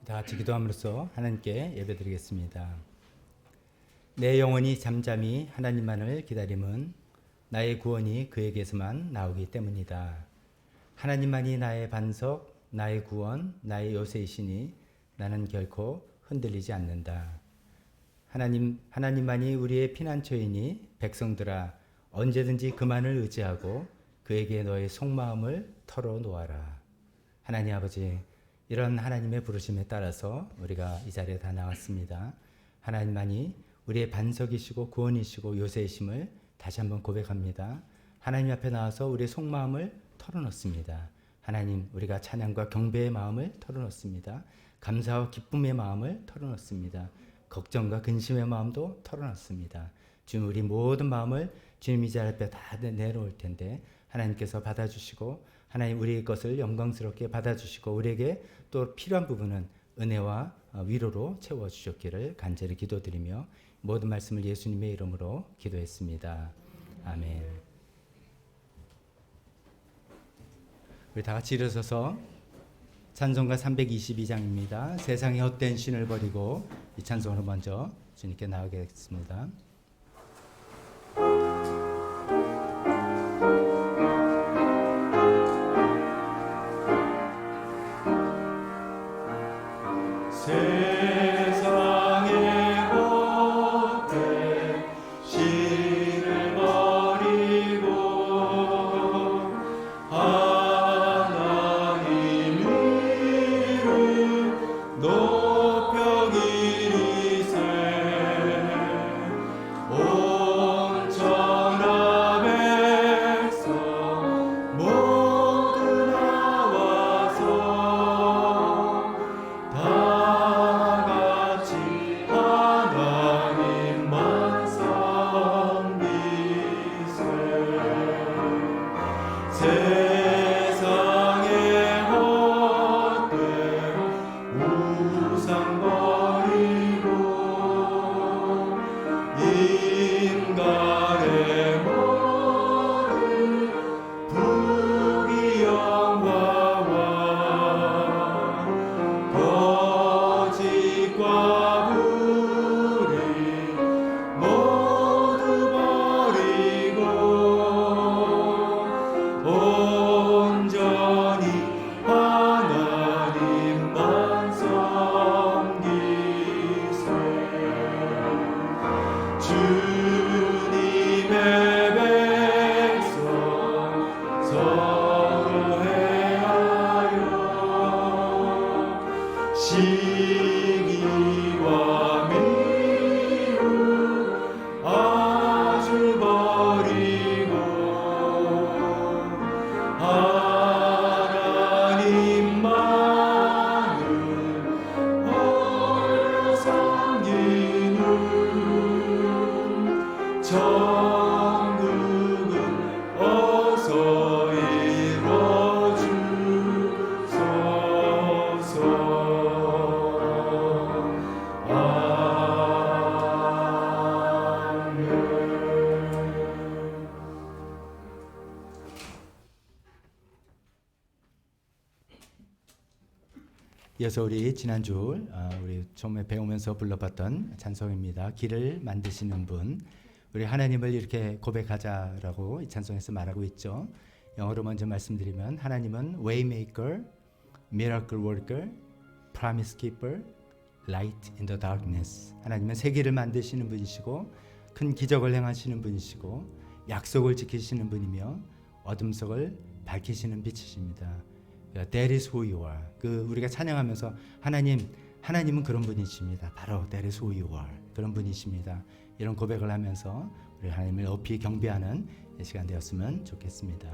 다 같이 기도함으로써 하나님께 예배드리겠습니다. 내 영혼이 잠잠히 하나님만을 기다림은 나의 구원이 그에게서만 나오기 때문이다. 하나님만이 나의 반석, 나의 구원, 나의 요새이시니 나는 결코 흔들리지 않는다. 하나님만이 우리의 피난처이니 백성들아 언제든지 그만을 의지하고 그에게 너의 속마음을 털어놓아라. 하나님 아버지, 이런 하나님의 부르심에 따라서 우리가 이 자리에 다 나왔습니다. 하나님만이 우리의 반석이시고 구원이시고 요새이심을 다시 한번 고백합니다. 하나님 앞에 나와서 우리의 속마음을 털어놓습니다. 하나님, 우리가 찬양과 경배의 마음을 털어놓습니다. 감사와 기쁨의 마음을 털어놓습니다. 걱정과 근심의 마음도 털어놓습니다. 주님, 우리 모든 마음을 주님 이 자리 앞에 다 내놓을 텐데 하나님께서 받아주시고 하나님 우리의 것을 영광스럽게 받아주시고 우리에게 또 필요한 부분은 은혜와 위로로 채워주셨기를 간절히 기도드리며 모든 말씀을 예수님의 이름으로 기도했습니다. 아멘. 우리 다 같이 일어서서 찬송가 322장입니다. 세상의 헛된 신을 버리고 이 찬송으로 먼저 주님께 나아가겠습니다. 이어서 우리 지난주 우리 처음에 배우면서 불러봤던 찬송입니다. 길을 만드시는 분, 우리 하나님을 이렇게 고백하자라고 이 찬송에서 말하고 있죠. 영어로 먼저 말씀드리면 하나님은 Waymaker, Miracle Worker, Promise Keeper, Light in the Darkness. 하나님은 세계를 만드시는 분이시고 큰 기적을 행하시는 분이시고 약속을 지키시는 분이며 어둠 속을 밝히시는 빛이십니다. That is who you are. 우리가 찬양하면서 하나님은 그런 분이십니다. 바로 That is who you are. 그런 분이십니다. 이런 고백을 하면서 우리 하나님을 높이 경배하는 시간 되었으면 좋겠습니다.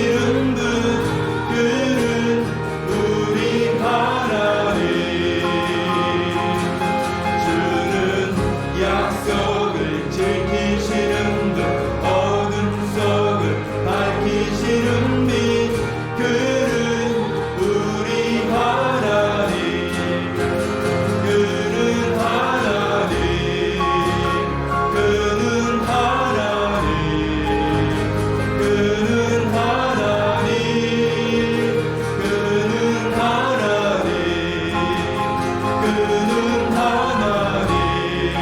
행하시는 분 그는 우리 하나님 주는 약속을 지키시는 분 어둠 속을 밝히시는 빛 그는 우리 하나님 그는 하나님 그는 하나님 그는 하나님 그는 하나님 그는 하나님 그는 하나님 그는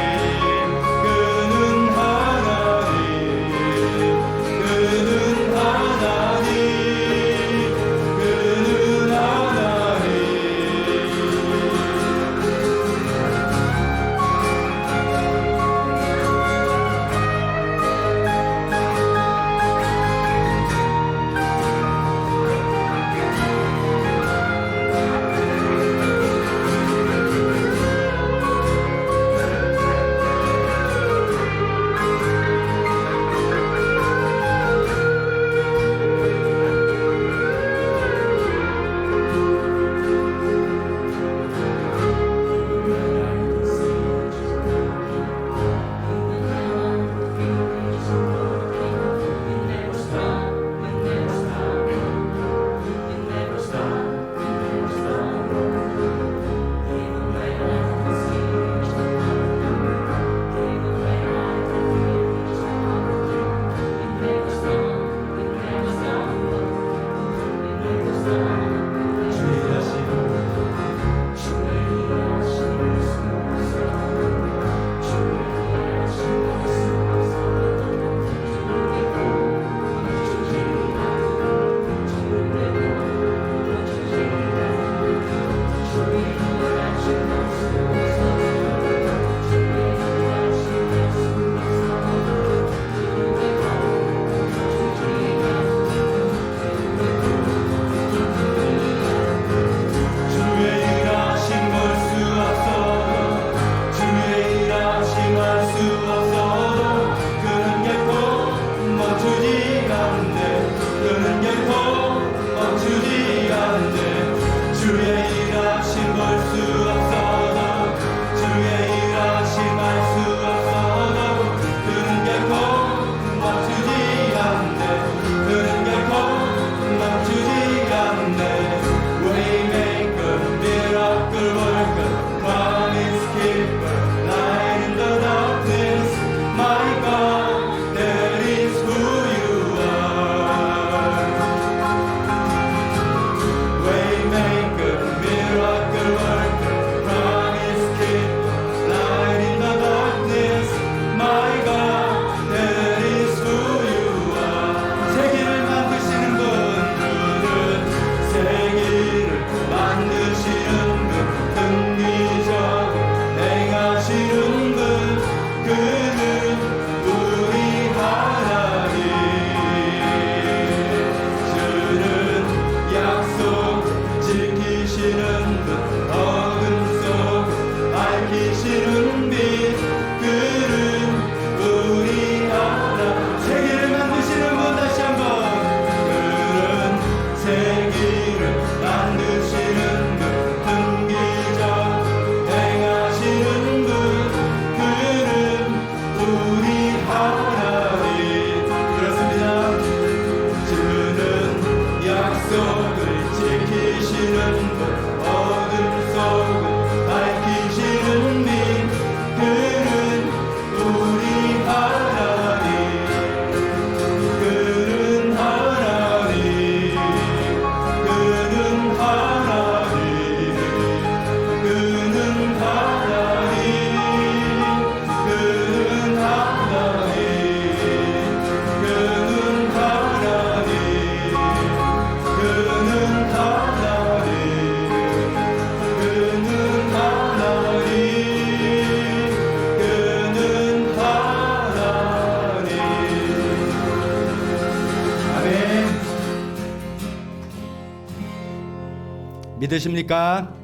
믿으십니까?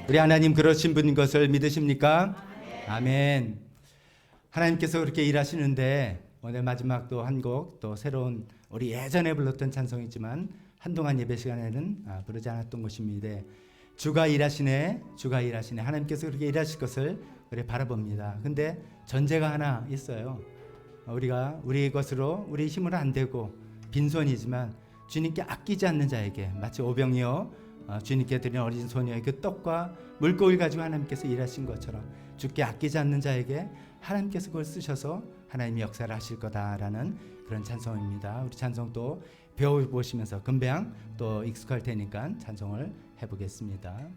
우리 하나님 그러신 분인 것을 믿으십니까? 아멘. 하나님께서 그렇게 일하시는데 오늘 마지막 또 한 곡 또 새로운 우리 예전에 불렀던 찬송이지만 한동안 예배 시간에는 부르지 않았던 것입니다. 주가 일하시네, 주가 일하시네. 하나님께서 그렇게 일하실 것을 우리 바라봅니다. 근데 전제가 하나 있어요. 우리가 우리 것으로 우리 힘으로 안 되고 빈손이지만 주님께 아끼지 않는 자에게, 마치 오병이어 주님께 드린 어린 소녀의 그 떡과 물고기를 가지고 하나님께서 일하신 것처럼 주께 아끼지 않는 자에게 하나님께서 그걸 쓰셔서 하나님이 역사를 하실 거다라는 그런 찬송입니다. 우리 찬송도 배워보시면서 금방 또 익숙할 테니까 찬송을 해보겠습니다.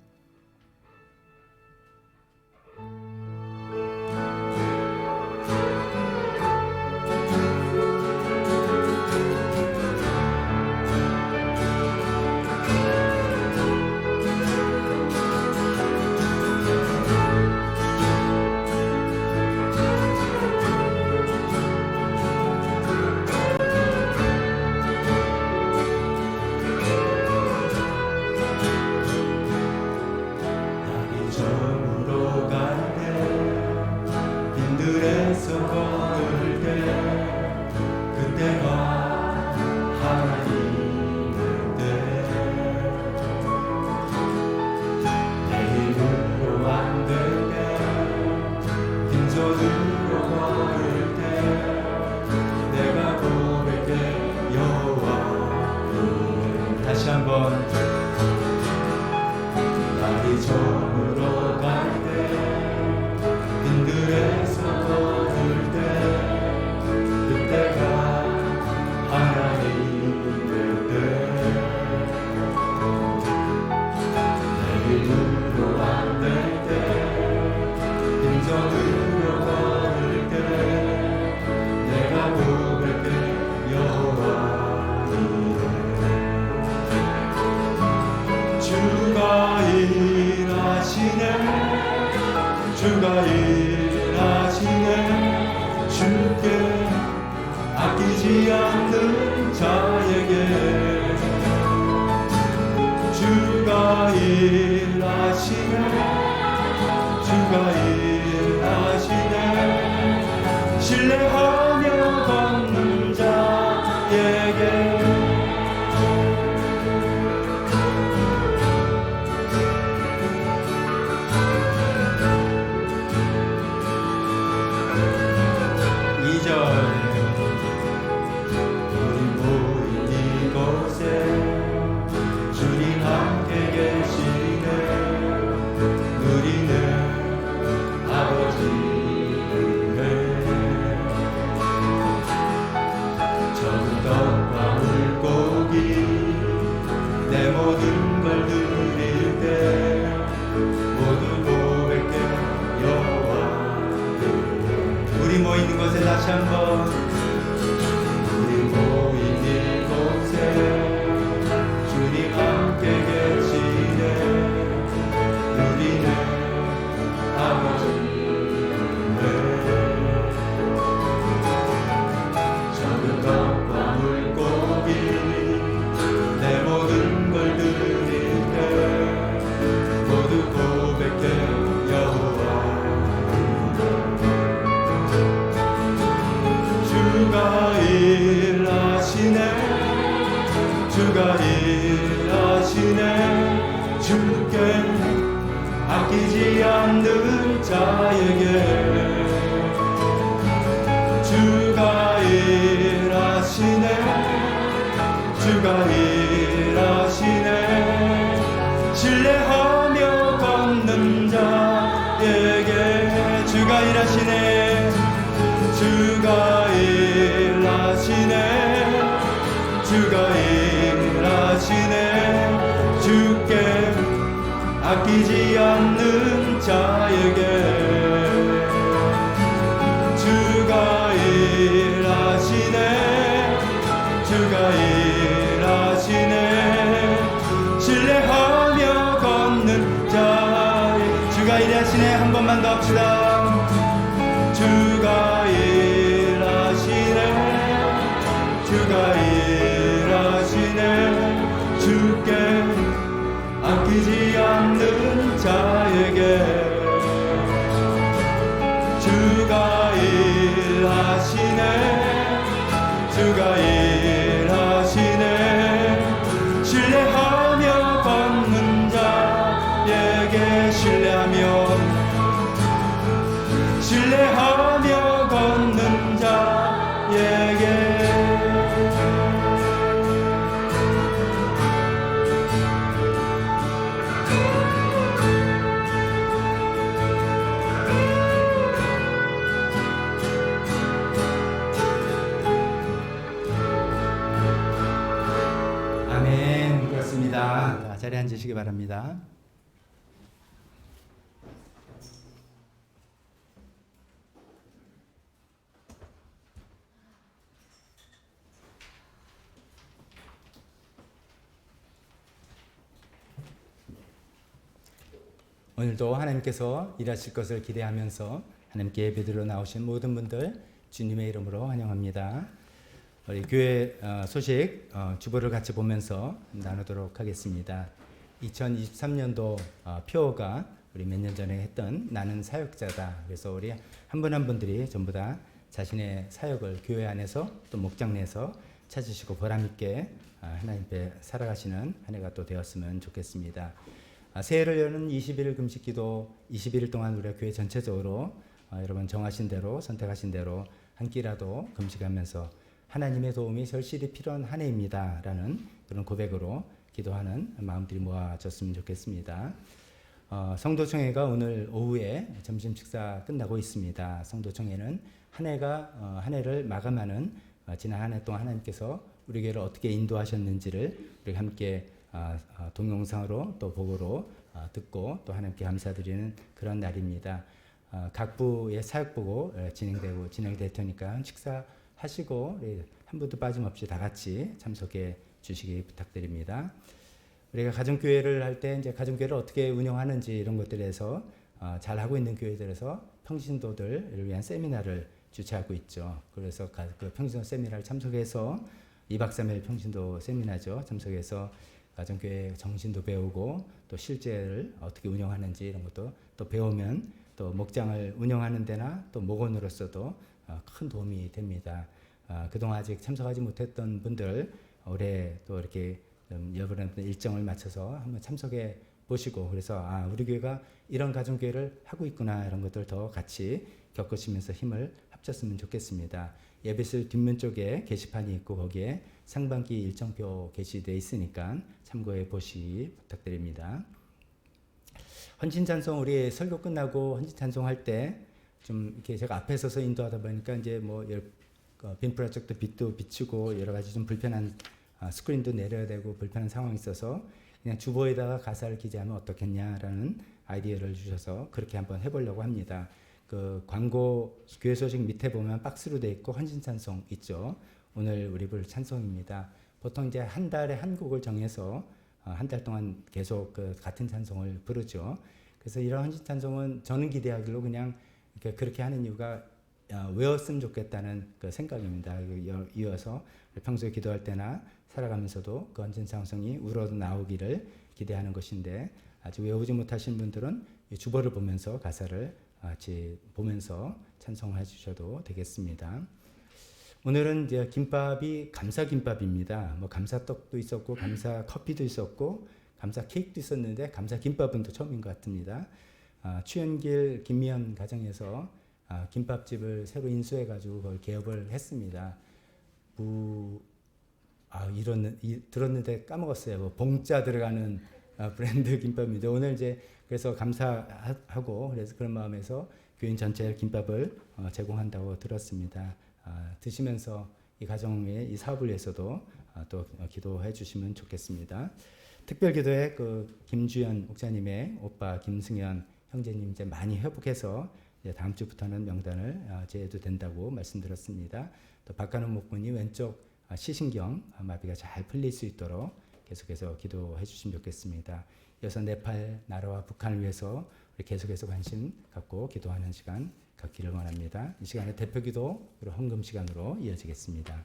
다시 한번 날이 저물어 갈 때 빈들에서 거둘 때 그때가 하나님 될 때 내 힘으로 안 될 때 빈손으로 걸을 때 내가 고백해 여호와 주가 일하시네, 주가 일하시네. 주께 아끼지 않는 자에게 주가 일하시네, 주가 일하시네. 신뢰하며 걷는 자에게 우리 모인 이곳에 주님 함께 계시네. 누리는 아버지 은혜 적은 떡과 물고기 내 모든 걸 드릴 때 모두 고백해 여호와. 우리 모인 곳에 다시 한번 우리 모인 이곳에 주님 함께 계시네. 누리는 아버지 은혜 적은 떡과 물고기 내 모든 걸 드릴 때 모두 고백해 여호와. 주가 일하시네, 주가 일하시네. 주께 아끼지 않는 자에게 주가 일하시네, 주가 일하시네. 신뢰하며 걷는 자에게 주가 일하시네, 주가 일하시네, 주가 일하시네. 주께 아끼지 않는 자에게 주가 일하시네, 주가 일하시네. 신뢰하며 걷는 자에게 주가 일하시네. 한 번만 더 합시다. 주가 일하시네, 주가 일하시네. 주께 아끼지 않는 자에게 주가 일하시네, 주가 일하시네. 감사합니다. 자, 자리에 앉으시기 바랍니다. 오늘도 하나님께서 일하실 것을 기대하면서 하나님께 예배드려 나오신 모든 분들 주님의 이름으로 환영합니다. 우리 교회 소식 주보를 같이 보면서 나누도록 하겠습니다. 2023년도 표어가 우리 몇 년 전에 했던 나는 사역자다. 그래서 우리 한 분 한 분들이 전부 다 자신의 사역을 교회 안에서 또 목장 내에서 찾으시고 보람 있게 하나님 앞에 살아가시는 한 해가 또 되었으면 좋겠습니다. 새해를 여는 20일 금식기도 21일 동안 우리가 교회 전체적으로 여러분 정하신 대로 선택하신 대로 한 끼라도 금식하면서 하나님의 도움이 절실히 필요한 한 해입니다 라는 그런 고백으로 기도하는 마음들이 모아졌으면 좋겠습니다. 성도총회가 오늘 오후에 점심 식사 끝나고 있습니다. 성도총회는 한 해를 마감하는 지난 한 해 동안 하나님께서 우리 교회를 어떻게 인도하셨는지를 우리가 함께 동영상으로 또 보고로 듣고 또 하나님께 감사드리는 그런 날입니다. 각 부의 사역 보고 진행이 될 테니까 식사하시고 한 분도 빠짐없이 다 같이 참석해 주시기 부탁드립니다. 우리가 가정교회를 할 때 이제 가정교회를 어떻게 운영하는지 이런 것들에서 잘 하고 있는 교회들에서 평신도들을 위한 세미나를 주최하고 있죠. 그래서 그 평신도 세미나를 참석해서 2박 3일 평신도 세미나죠. 참석해서 가정교회 정신도 배우고 또 실제를 어떻게 운영하는지 이런 것도 또 배우면 또 목장을 운영하는 데나 또 목원으로서도 큰 도움이 됩니다. 그동안 아직 참석하지 못했던 분들 올해 또 이렇게 여러분의 일정을 맞춰서 한번 참석해 보시고 그래서 우리 교회가 이런 가정교회를 하고 있구나 이런 것들 더 같이 겪으시면서 힘을 합쳤으면 좋겠습니다. 예배실 뒷면 쪽에 게시판이 있고 거기에 상반기 일정표 게시되어 있으니까 참고해 보시기 부탁드립니다. 헌신찬송 우리 설교 끝나고 헌신찬송할 때 좀 이렇게 제가 앞에 서서 인도하다 보니까 이제 뭐 빈프라 쪽도 빛도 비추고 여러 가지 좀 불편한 스크린도 내려야 되고 불편한 상황이 있어서 그냥 주보에다가 가사를 기재하면 어떻겠냐라는 아이디어를 주셔서 그렇게 한번 해보려고 합니다. 그 광고 교회 소식 밑에 보면 박스로 돼 있고 헌신찬송 있죠. 오늘 우리 부를 찬송입니다. 보통 이제 한 달에 한 곡을 정해서 한 달 동안 계속 그 같은 찬송을 부르죠. 그래서 이런 헌신찬송은 저는 기대하기로 그냥 그렇게 하는 이유가 외웠으면 좋겠다는 그 생각입니다. 이어서 평소에 기도할 때나 살아가면서도 그 헌신찬송이 우러러 나오기를 기대하는 것인데 아직 외우지 못하신 분들은 이 주보를 보면서 가사를 같이 보면서 찬송해 주셔도 되겠습니다. 오늘은 이제 김밥이 감사 김밥입니다. 뭐 감사떡도 있었고 감사 커피도 있었고 감사 케이크도 있었는데 감사 김밥은 또 처음인 것 같습니다. 추연길 김미연 가정에서 김밥집을 새로 인수해가지고 그걸 개업을 했습니다. 들었는데 까먹었어요. 뭐 봉자 들어가는 브랜드 김밥입니다. 오늘 이제 그래서 감사하고 그래서 그런 마음에서 교인 전체에 김밥을 제공한다고 들었습니다. 드시면서 이 가정의 이 사업을 위해서도 또 기도해 주시면 좋겠습니다. 특별 기도에 그 김주연 목사님의 오빠 김승현 형제님 이제 많이 회복해서 이제 다음 주부터는 명단을 제해도 된다고 말씀드렸습니다. 또 박가는 목사님 왼쪽 시신경 마비가 잘 풀릴 수 있도록 계속해서 기도해 주시면 좋겠습니다. 이어서 네팔 나라와 북한을 위해서 우리 계속해서 관심 갖고 기도하는 시간 갖기를 원합니다. 이 시간에 대표기도 그리고 헌금 시간으로 이어지겠습니다.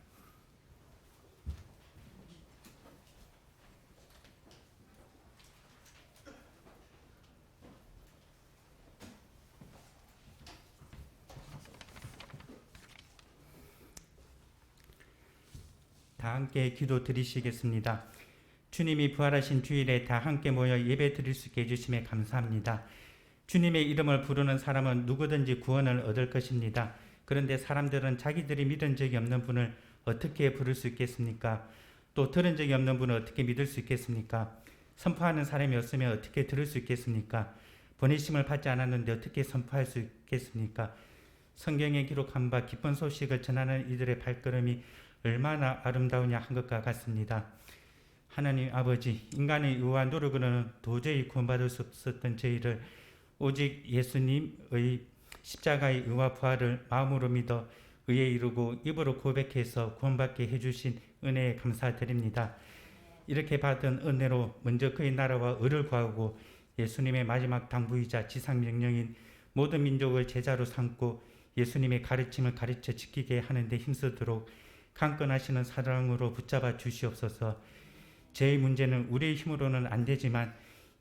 다 함께 기도 드리시겠습니다. 주님이 부활하신 주일에 다 함께 모여 예배 드릴 수 있게 해주심에 감사합니다. 주님의 이름을 부르는 사람은 누구든지 구원을 얻을 것입니다. 그런데 사람들은 자기들이 믿은 적이 없는 분을 어떻게 부를 수 있겠습니까? 또 들은 적이 없는 분을 어떻게 믿을 수 있겠습니까? 선포하는 사람이 없으면 어떻게 들을 수 있겠습니까? 보내심을 받지 않았는데 어떻게 선포할 수 있겠습니까? 성경에 기록한 바 기쁜 소식을 전하는 이들의 발걸음이 얼마나 아름다우냐 한 것과 같습니다. 하나님 아버지, 인간의 의와 노력으로는 도저히 구원받을 수 없었던 저희를 오직 예수님의 십자가의 의와 부활을 마음으로 믿어 의에 이루고 입으로 고백해서 구원받게 해주신 은혜에 감사드립니다. 이렇게 받은 은혜로 먼저 그의 나라와 의를 구하고 예수님의 마지막 당부이자 지상명령인 모든 민족을 제자로 삼고 예수님의 가르침을 가르쳐 지키게 하는 데 힘쓰도록 강건하시는 사랑으로 붙잡아 주시옵소서. 저희 문제는 우리의 힘으로는 안 되지만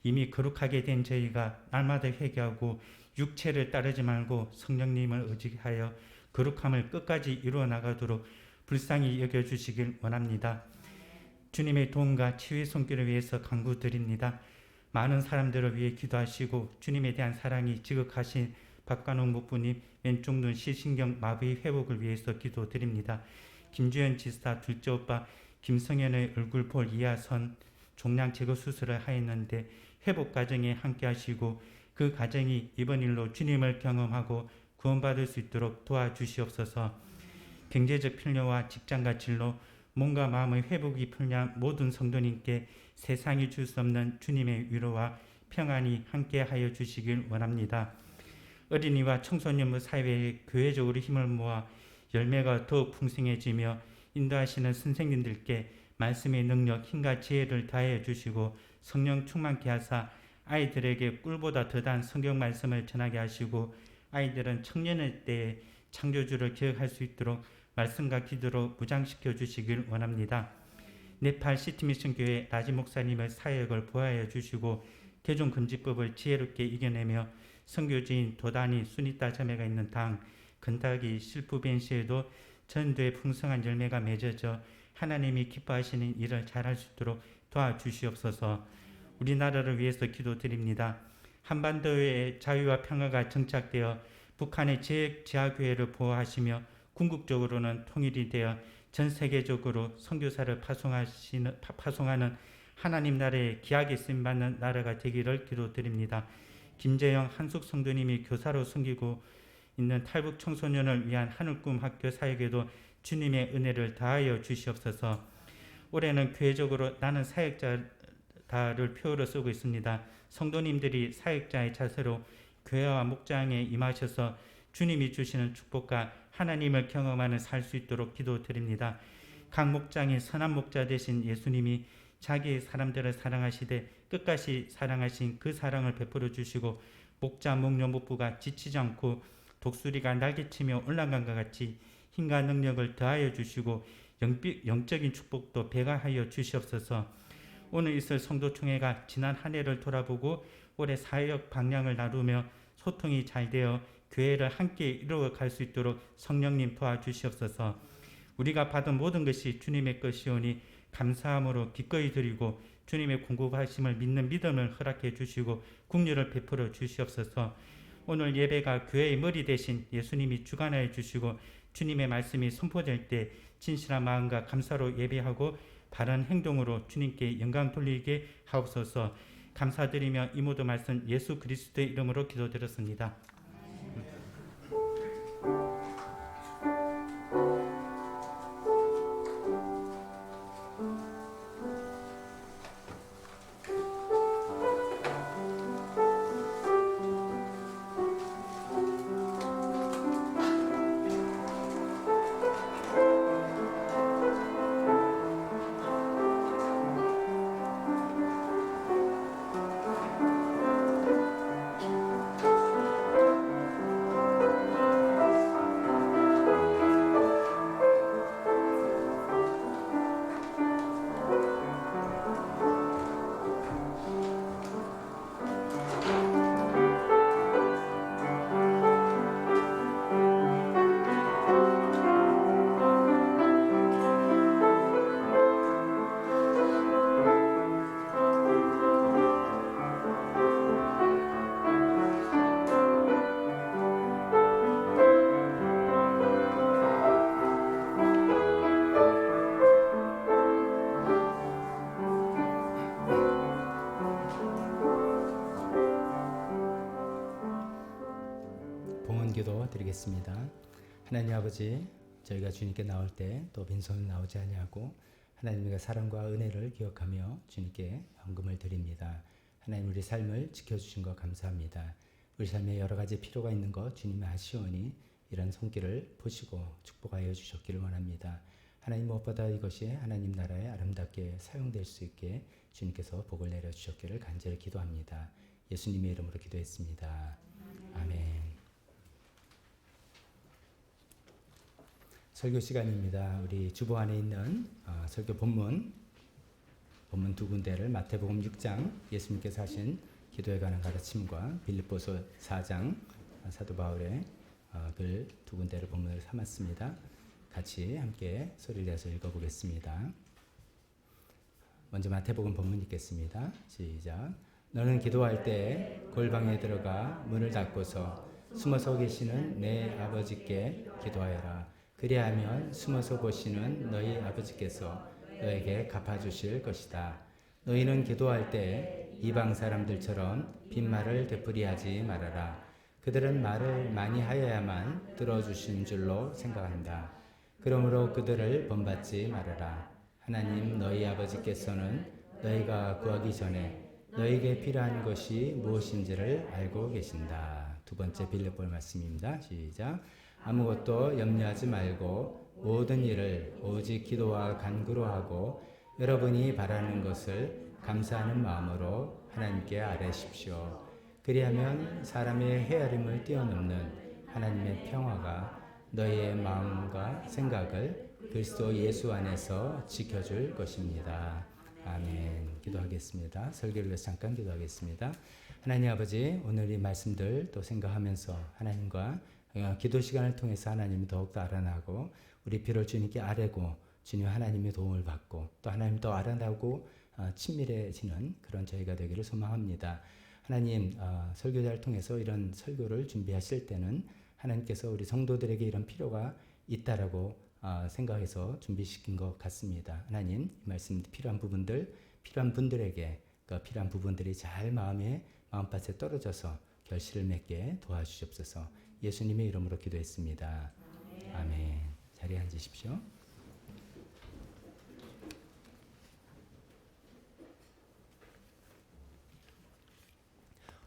이미 거룩하게 된 저희가 날마다 회개하고 육체를 따르지 말고 성령님을 의지하여 거룩함을 끝까지 이루어 나가도록 불쌍히 여겨주시길 원합니다. 주님의 도움과 치유의 손길을 위해서 간구드립니다. 많은 사람들을 위해 기도하시고 주님에 대한 사랑이 지극하신 박관옥 목부님 왼쪽 눈 시신경 마비 회복을 위해서 기도드립니다. 김주현 지사 둘째 오빠 김성현의 얼굴 볼 이하선 종양 제거 수술을 하였는데 회복 과정에 함께 하시고 그 과정이 이번 일로 주님을 경험하고 구원받을 수 있도록 도와주시옵소서. 경제적 필요와 직장과 진로 몸과 마음의 회복이 필요한 모든 성도님께 세상이 줄 수 없는 주님의 위로와 평안이 함께하여 주시길 원합니다. 어린이와 청소년부 사회에 교회적으로 힘을 모아 열매가 더욱 풍성해지며 인도하시는 선생님들께 말씀의 능력, 힘과 지혜를 다하여 주시고 성령 충만케 하사 아이들에게 꿀보다 더단 성경 말씀을 전하게 하시고 아이들은 청년의 때에 창조주를 기억할 수 있도록 말씀과 기도로 무장시켜 주시길 원합니다. 네팔 시티미션 교회 라지 목사님의 사역을 보호하여 주시고 개종금지법을 지혜롭게 이겨내며 선교지인 도다니 수니타 자매가 있는 당 건다기 실프벤시에도 전도의 풍성한 열매가 맺어져 하나님이 기뻐하시는 일을 잘할 수 있도록 도와주시옵소서. 우리나라를 위해서 기도드립니다. 한반도의 자유와 평화가 정착되어 북한의 지하교회를 보호하시며 궁극적으로는 통일이 되어 전 세계적으로 선교사를 파송하는 하나님 나라의 기하게 쓰임받는 나라가 되기를 기도드립니다. 김재영 한숙 성도님이 교사로 섬기고 있는 탈북 청소년을 위한 하늘꿈 학교 사역에도 주님의 은혜를 다하여 주시옵소서. 올해는 교회적으로 나는 사역자다를 표어로 쓰고 있습니다. 성도님들이 사역자의 자세로 교회와 목장에 임하셔서 주님이 주시는 축복과 하나님을 경험하는 살 수 있도록 기도드립니다. 각 목장의 선한 목자 되신 예수님이 자기의 사람들을 사랑하시되 끝까지 사랑하신 그 사랑을 베풀어 주시고 목자 목녀목부가 지치지 않고 독수리가 날개치며 올라간과 같이 힘과 능력을 더하여 주시고 영적인 축복도 배가하여 주시옵소서. 오늘 있을 성도총회가 지난 한 해를 돌아보고 올해 사역 방향을 나누며 소통이 잘 되어 교회를 함께 이루어갈 수 있도록 성령님 도와주시옵소서. 우리가 받은 모든 것이 주님의 것이오니 감사함으로 기꺼이 드리고 주님의 공급하심을 믿는 믿음을 허락해 주시고 국률을 베풀어 주시옵소서. 오늘 예배가 교회의 머리 대신 예수님이 주관하여 주시고 주님의 말씀이 선포될 때 진실한 마음과 감사로 예배하고 바른 행동으로 주님께 영광 돌리게 하옵소서. 감사드리며 이 모든 말씀 예수 그리스도의 이름으로 기도드렸습니다. 봉헌기도 드리겠습니다. 하나님 아버지, 저희가 주님께 나올 때 또 빈손으로 나오지 아니하고 하나님의 사랑과 은혜를 기억하며 주님께 헌금을 드립니다. 하나님 우리 삶을 지켜주신 것 감사합니다. 우리 삶에 여러 가지 필요가 있는 것 주님이 아시오니 이런 손길을 보시고 축복하여 주셨기를 원합니다. 하나님 무엇보다 이것이 하나님 나라에 아름답게 사용될 수 있게 주님께서 복을 내려주셨기를 간절히 기도합니다. 예수님의 이름으로 기도했습니다. 아멘. 설교 시간입니다. 우리 주보 안에 있는 설교 본문 두 군데를 마태복음 6장 예수님께서 하신 기도에 관한 가르침과 빌립보서 4장 사도 바울의 글 두 군데를 본문으로 삼았습니다. 같이 함께 소리를 내서 읽어보겠습니다. 먼저 마태복음 본문 읽겠습니다. 시작. 너는 기도할 때 골방에 들어가 문을 닫고서 숨어서 계시는 내 아버지께 기도하여라. 그리하면 숨어서 보시는 너희 아버지께서 너에게 갚아주실 것이다. 너희는 기도할 때 이방 사람들처럼 빈말을 되풀이하지 말아라. 그들은 말을 많이 하여야만 들어주신 줄로 생각한다. 그러므로 그들을 본받지 말아라. 하나님 너희 아버지께서는 너희가 구하기 전에 너희에게 필요한 것이 무엇인지를 알고 계신다. 두 번째 빌립보 말씀입니다. 시작. 아무것도 염려하지 말고 모든 일을 오직 기도와 간구로 하고 여러분이 바라는 것을 감사하는 마음으로 하나님께 아뢰십시오. 그리하면 사람의 헤아림을 뛰어넘는 하나님의 평화가 너희의 마음과 생각을 그리스도 예수 안에서 지켜줄 것입니다. 아멘. 기도하겠습니다. 설교를 위해서 잠깐 기도하겠습니다. 하나님 아버지, 오늘 이 말씀들 또 생각하면서 하나님과 기도 시간을 통해서 하나님이 더욱더 알아나고 우리 필요를 주님께 아뢰고 주님 하나님의 도움을 받고 또 하나님 더 알아나고 친밀해지는 그런 저희가 되기를 소망합니다. 하나님 설교자를 통해서 이런 설교를 준비하실 때는 하나님께서 우리 성도들에게 이런 필요가 있다라고 생각해서 준비시킨 것 같습니다. 하나님 이 말씀 필요한 분들에게 그 필요한 부분들이 잘 마음밭에 떨어져서 결실을 맺게 도와주시옵소서. 예수님의 이름으로 기도했습니다. 아멘. 자리에 앉으십시오.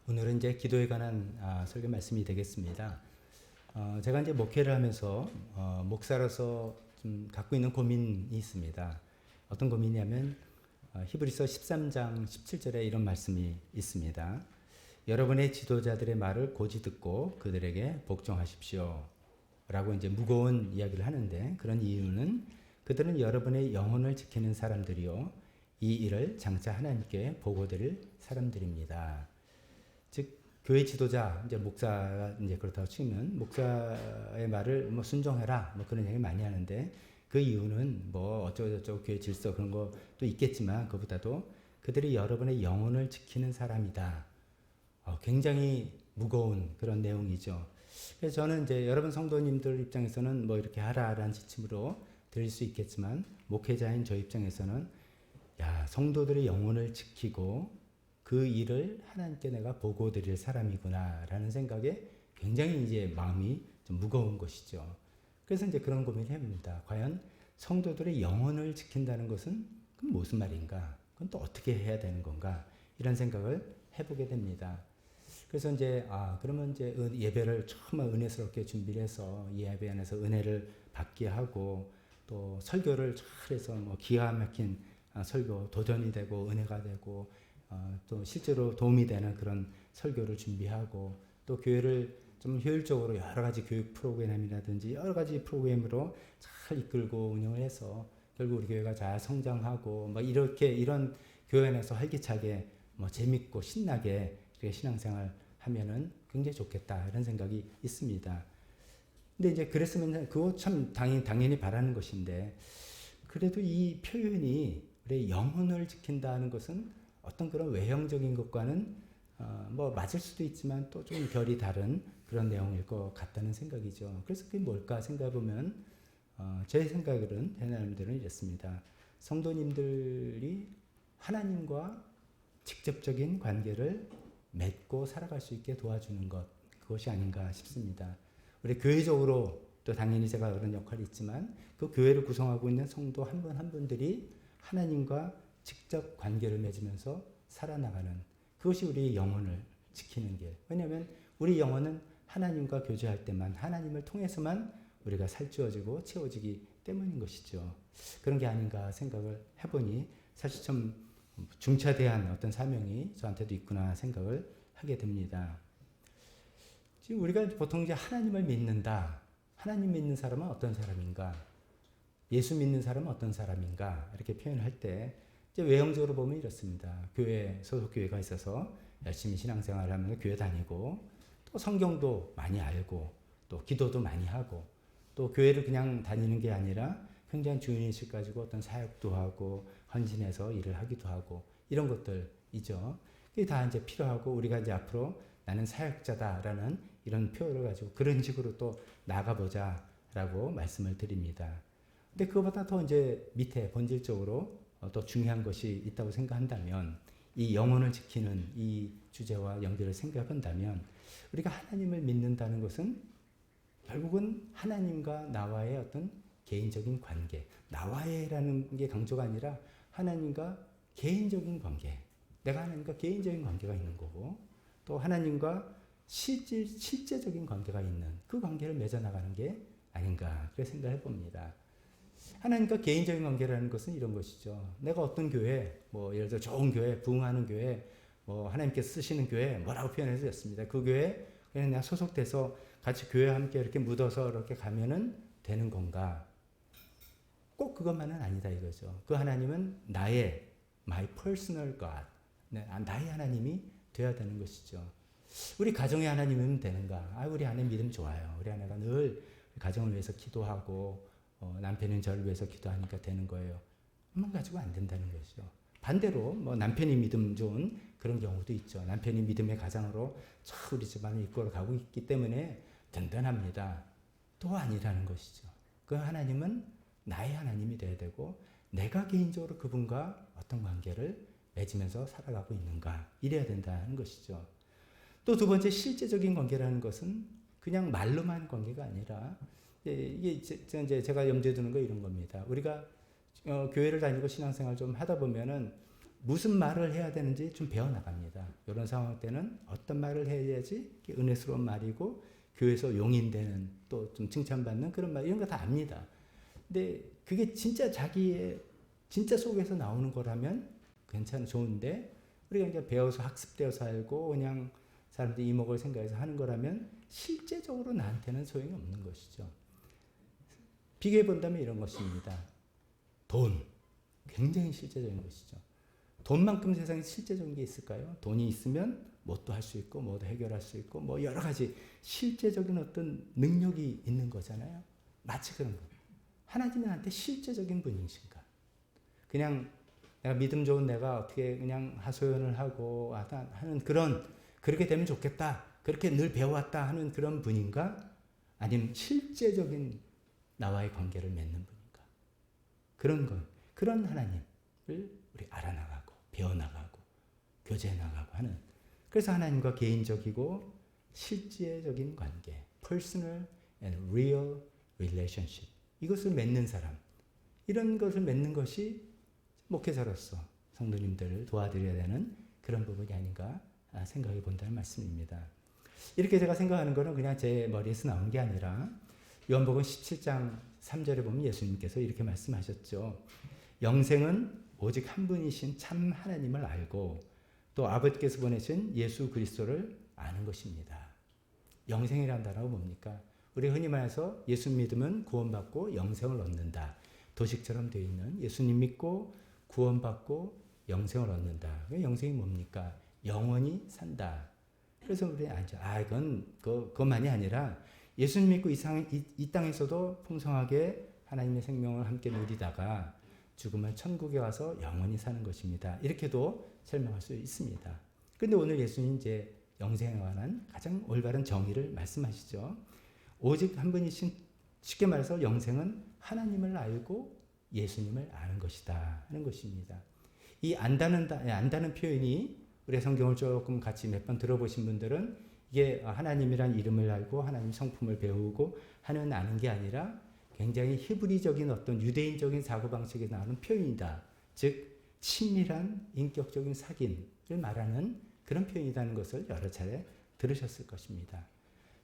오늘은 이제 기도에 관한 설교 말씀이 되겠습니다. 제가 이제 목회를 하면서 목사로서 좀 갖고 있는 고민이 있습니다. 어떤 고민이냐면 히브리서 13장 17절에 이런 말씀이 있습니다. 여러분의 지도자들의 말을 고지 듣고 그들에게 복종하십시오. 라고 이제 무거운 이야기를 하는데 그런 이유는 그들은 여러분의 영혼을 지키는 사람들이요. 이 일을 장차 하나님께 보고드릴 사람들입니다. 즉 교회 지도자 이제 목사가 이제 그렇다고 치면 목사의 말을 뭐 순종해라 뭐 그런 얘기 많이 하는데 그 이유는 뭐 어쩌고저쩌고 교회 질서 그런 것도 있겠지만 그보다도 그들이 여러분의 영혼을 지키는 사람이다. 굉장히 무거운 그런 내용이죠. 그래서 저는 이제 여러분 성도님들 입장에서는 뭐 이렇게 하라라는 지침으로 드릴 수 있겠지만 목회자인 저 입장에서는 야 성도들의 영혼을 지키고 그 일을 하나님께 내가 보고 드릴 사람이구나라는 생각에 굉장히 이제 마음이 좀 무거운 것이죠. 그래서 이제 그런 고민을 해봅니다. 과연 성도들의 영혼을 지킨다는 것은 그럼 무슨 말인가? 그건 또 어떻게 해야 되는 건가? 이런 생각을 해보게 됩니다. 그래서 이제 그러면 이제 예배를 정말 은혜스럽게 준비를 해서 이 예배 안에서 은혜를 받게 하고 또 설교를 잘해서 뭐 기가 막힌 설교 도전이 되고 은혜가 되고 또 실제로 도움이 되는 그런 설교를 준비하고 또 교회를 좀 효율적으로 여러 가지 교육 프로그램이라든지 여러 가지 프로그램으로 잘 이끌고 운영을 해서 결국 우리 교회가 잘 성장하고 뭐 이렇게 이런 교회 안에서 활기차게 뭐 재밌고 신나게 이렇게 신앙생활 하면은 굉장히 좋겠다 이런 생각이 있습니다. 근데 이제 그랬으면 그거 참 당연히 바라는 것인데 그래도 이 표현이 우리 영혼을 지킨다는 것은 어떤 그런 외형적인 것과는 뭐 맞을 수도 있지만 또 좀 결이 다른 그런 내용일 것 같다는 생각이죠. 그래서 그게 뭘까 생각해 보면 제 생각으로는 하나님들은 이랬습니다. 성도님들이 하나님과 직접적인 관계를 맺고 살아갈 수 있게 도와주는 것 그것이 아닌가 싶습니다. 우리 교회적으로 또 당연히 제가 그런 역할이 있지만 그 교회를 구성하고 있는 성도 한 분 한 분들이 하나님과 직접 관계를 맺으면서 살아나가는 그것이 우리의 영혼을 지키는 길. 왜냐하면 우리 영혼은 하나님과 교제할 때만 하나님을 통해서만 우리가 살찌워지고 채워지기 때문인 것이죠. 그런 게 아닌가 생각을 해보니 사실 좀 중차대한 어떤 사명이 저한테도 있구나 생각을 하게 됩니다. 지금 우리가 보통 이제 하나님을 믿는다. 하나님 믿는 사람은 어떤 사람인가? 예수 믿는 사람은 어떤 사람인가? 이렇게 표현할 때 이제 외형적으로 보면 이렇습니다. 교회, 소속 교회가 있어서 열심히 신앙생활을 하면서 교회 다니고 또 성경도 많이 알고 또 기도도 많이 하고 또 교회를 그냥 다니는 게 아니라 굉장히 주인의식 가지고 어떤 사역도 하고 헌신해서 일을 하기도 하고 이런 것들이죠. 그게 다 이제 필요하고 우리가 이제 앞으로 나는 사역자다라는 이런 표현을 가지고 그런 식으로 또 나가보자라고 말씀을 드립니다. 근데 그거보다 더 이제 밑에 본질적으로 또 중요한 것이 있다고 생각한다면 이 영혼을 지키는 이 주제와 연결을 생각해 본다면 우리가 하나님을 믿는다는 것은 결국은 하나님과 나와의 어떤 개인적인 관계, 나와의라는 게 강조가 아니라 하나님과 개인적인 관계, 내가 하나님과 개인적인 관계가 있는 거고 또 하나님과 실제적인 관계가 있는 그 관계를 맺어나가는 게 아닌가 그렇게 생각해 봅니다. 하나님과 개인적인 관계라는 것은 이런 것이죠. 내가 어떤 교회, 뭐 예를 들어 좋은 교회, 부흥하는 교회, 뭐 하나님께서 쓰시는 교회 뭐라고 표현해 주셨습니다. 그 교회 그냥 내가 소속돼서 같이 교회와 함께 이렇게 묻어서 이렇게 가면은 되는 건가? 꼭 그것만은 아니다 이거죠. 그 하나님은 나의 my personal God, 나의 하나님이 되어야 되는 것이죠. 우리 가정의 하나님이면 되는가? 우리 아내 믿음 좋아요. 우리 아내가 늘 가정을 위해서 기도하고 남편은 저를 위해서 기도하니까 되는 거예요. 그만 가지고 안 된다는 것이죠. 반대로 뭐 남편이 믿음 좋은 그런 경우도 있죠. 남편이 믿음의 가장으로 참 우리 집안을 이끌어 가고 있기 때문에 든든합니다. 또 아니라는 것이죠. 그 하나님은 나의 하나님이 되어야 되고 내가 개인적으로 그분과 어떤 관계를 맺으면서 살아가고 있는가 이래야 된다는 것이죠. 또 두 번째 실제적인 관계라는 것은 그냥 말로만 관계가 아니라 이게 이제 제가 염두에 두는 거 이런 겁니다. 우리가 교회를 다니고 신앙생활 좀 하다 보면은 무슨 말을 해야 되는지 좀 배워나갑니다. 이런 상황 때는 어떤 말을 해야지 은혜스러운 말이고 교회에서 용인되는 또 좀 칭찬받는 그런 말 이런 거 다 압니다. 근데 그게 진짜 자기의 진짜 속에서 나오는 거라면 좋은데 우리가 이제 배워서 학습되어서 알고 그냥 사람들 이목을 생각해서 하는 거라면 실제적으로 나한테는 소용이 없는 것이죠. 비교해 본다면 이런 것입니다. 돈. 굉장히 실제적인 것이죠. 돈만큼 세상에 실제적인 게 있을까요? 돈이 있으면 뭣도 할 수 있고 뭐도 해결할 수 있고 뭐 여러 가지 실제적인 어떤 능력이 있는 거잖아요. 마치 그런 거. 하나님은 나한테 실제적인 분이신가? 그냥 내가 믿음 좋은 내가 어떻게 그냥 하소연을 하고 하는 그렇게 되면 좋겠다. 그렇게 늘 배워왔다 하는 그런 분인가? 아니면 실제적인 나와의 관계를 맺는 분인가? 그런 하나님을 우리 알아나가고 배워나가고 교제해나가고 하는 그래서 하나님과 개인적이고 실제적인 관계 personal and real relationship 이것을 맺는 사람 이런 것을 맺는 것이 목회자로서 성도님들을 도와드려야 되는 그런 부분이 아닌가 생각해 본다는 말씀입니다. 이렇게 제가 생각하는 것은 그냥 제 머리에서 나온 게 아니라 요한복음 17장 3절에 보면 예수님께서 이렇게 말씀하셨죠. 영생은 오직 한 분이신 참 하나님을 알고 또 아버지께서 보내신 예수 그리스도를 아는 것입니다. 영생이라는 단어가 뭡니까? 우리 흔히 말해서 예수 믿으면 구원받고 영생을 얻는다. 도식처럼 되어 있는 예수님 믿고 구원받고 영생을 얻는다. 영생이 뭡니까? 영원히 산다. 그래서 우리 그것만이 아니라 예수님 믿고 이 땅에서도 풍성하게 하나님의 생명을 함께 누리다가 죽으면 천국에 와서 영원히 사는 것입니다. 이렇게도 설명할 수 있습니다. 그런데 오늘 예수님 이제 영생에 관한 가장 올바른 정의를 말씀하시죠. 오직 한 분이신 쉽게 말해서 영생은 하나님을 알고 예수님을 아는 것이다 하는 것입니다. 이 안다는 표현이 우리 성경을 조금 같이 몇 번 들어보신 분들은 이게 하나님이란 이름을 알고 하나님 성품을 배우고 하는 아는 게 아니라 굉장히 히브리적인 어떤 유대인적인 사고방식에 나오는 표현이다 즉 친밀한 인격적인 사귐을 말하는 그런 표현이라는 것을 여러 차례 들으셨을 것입니다.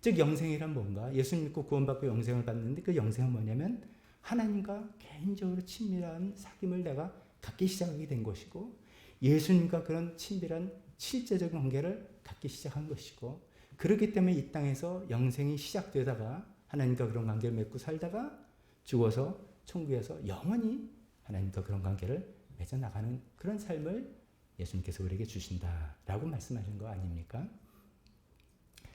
즉 영생이란 뭔가? 예수 믿고 구원받고 영생을 받는데 그 영생은 뭐냐면 하나님과 개인적으로 친밀한 사귐을 내가 갖기 시작하게 된 것이고 예수님과 그런 친밀한 실제적인 관계를 갖기 시작한 것이고 그렇기 때문에 이 땅에서 영생이 시작되다가 하나님과 그런 관계를 맺고 살다가 죽어서 천국에서 영원히 하나님과 그런 관계를 맺어 나가는 그런 삶을 예수님께서 우리에게 주신다라고 말씀하신 거 아닙니까?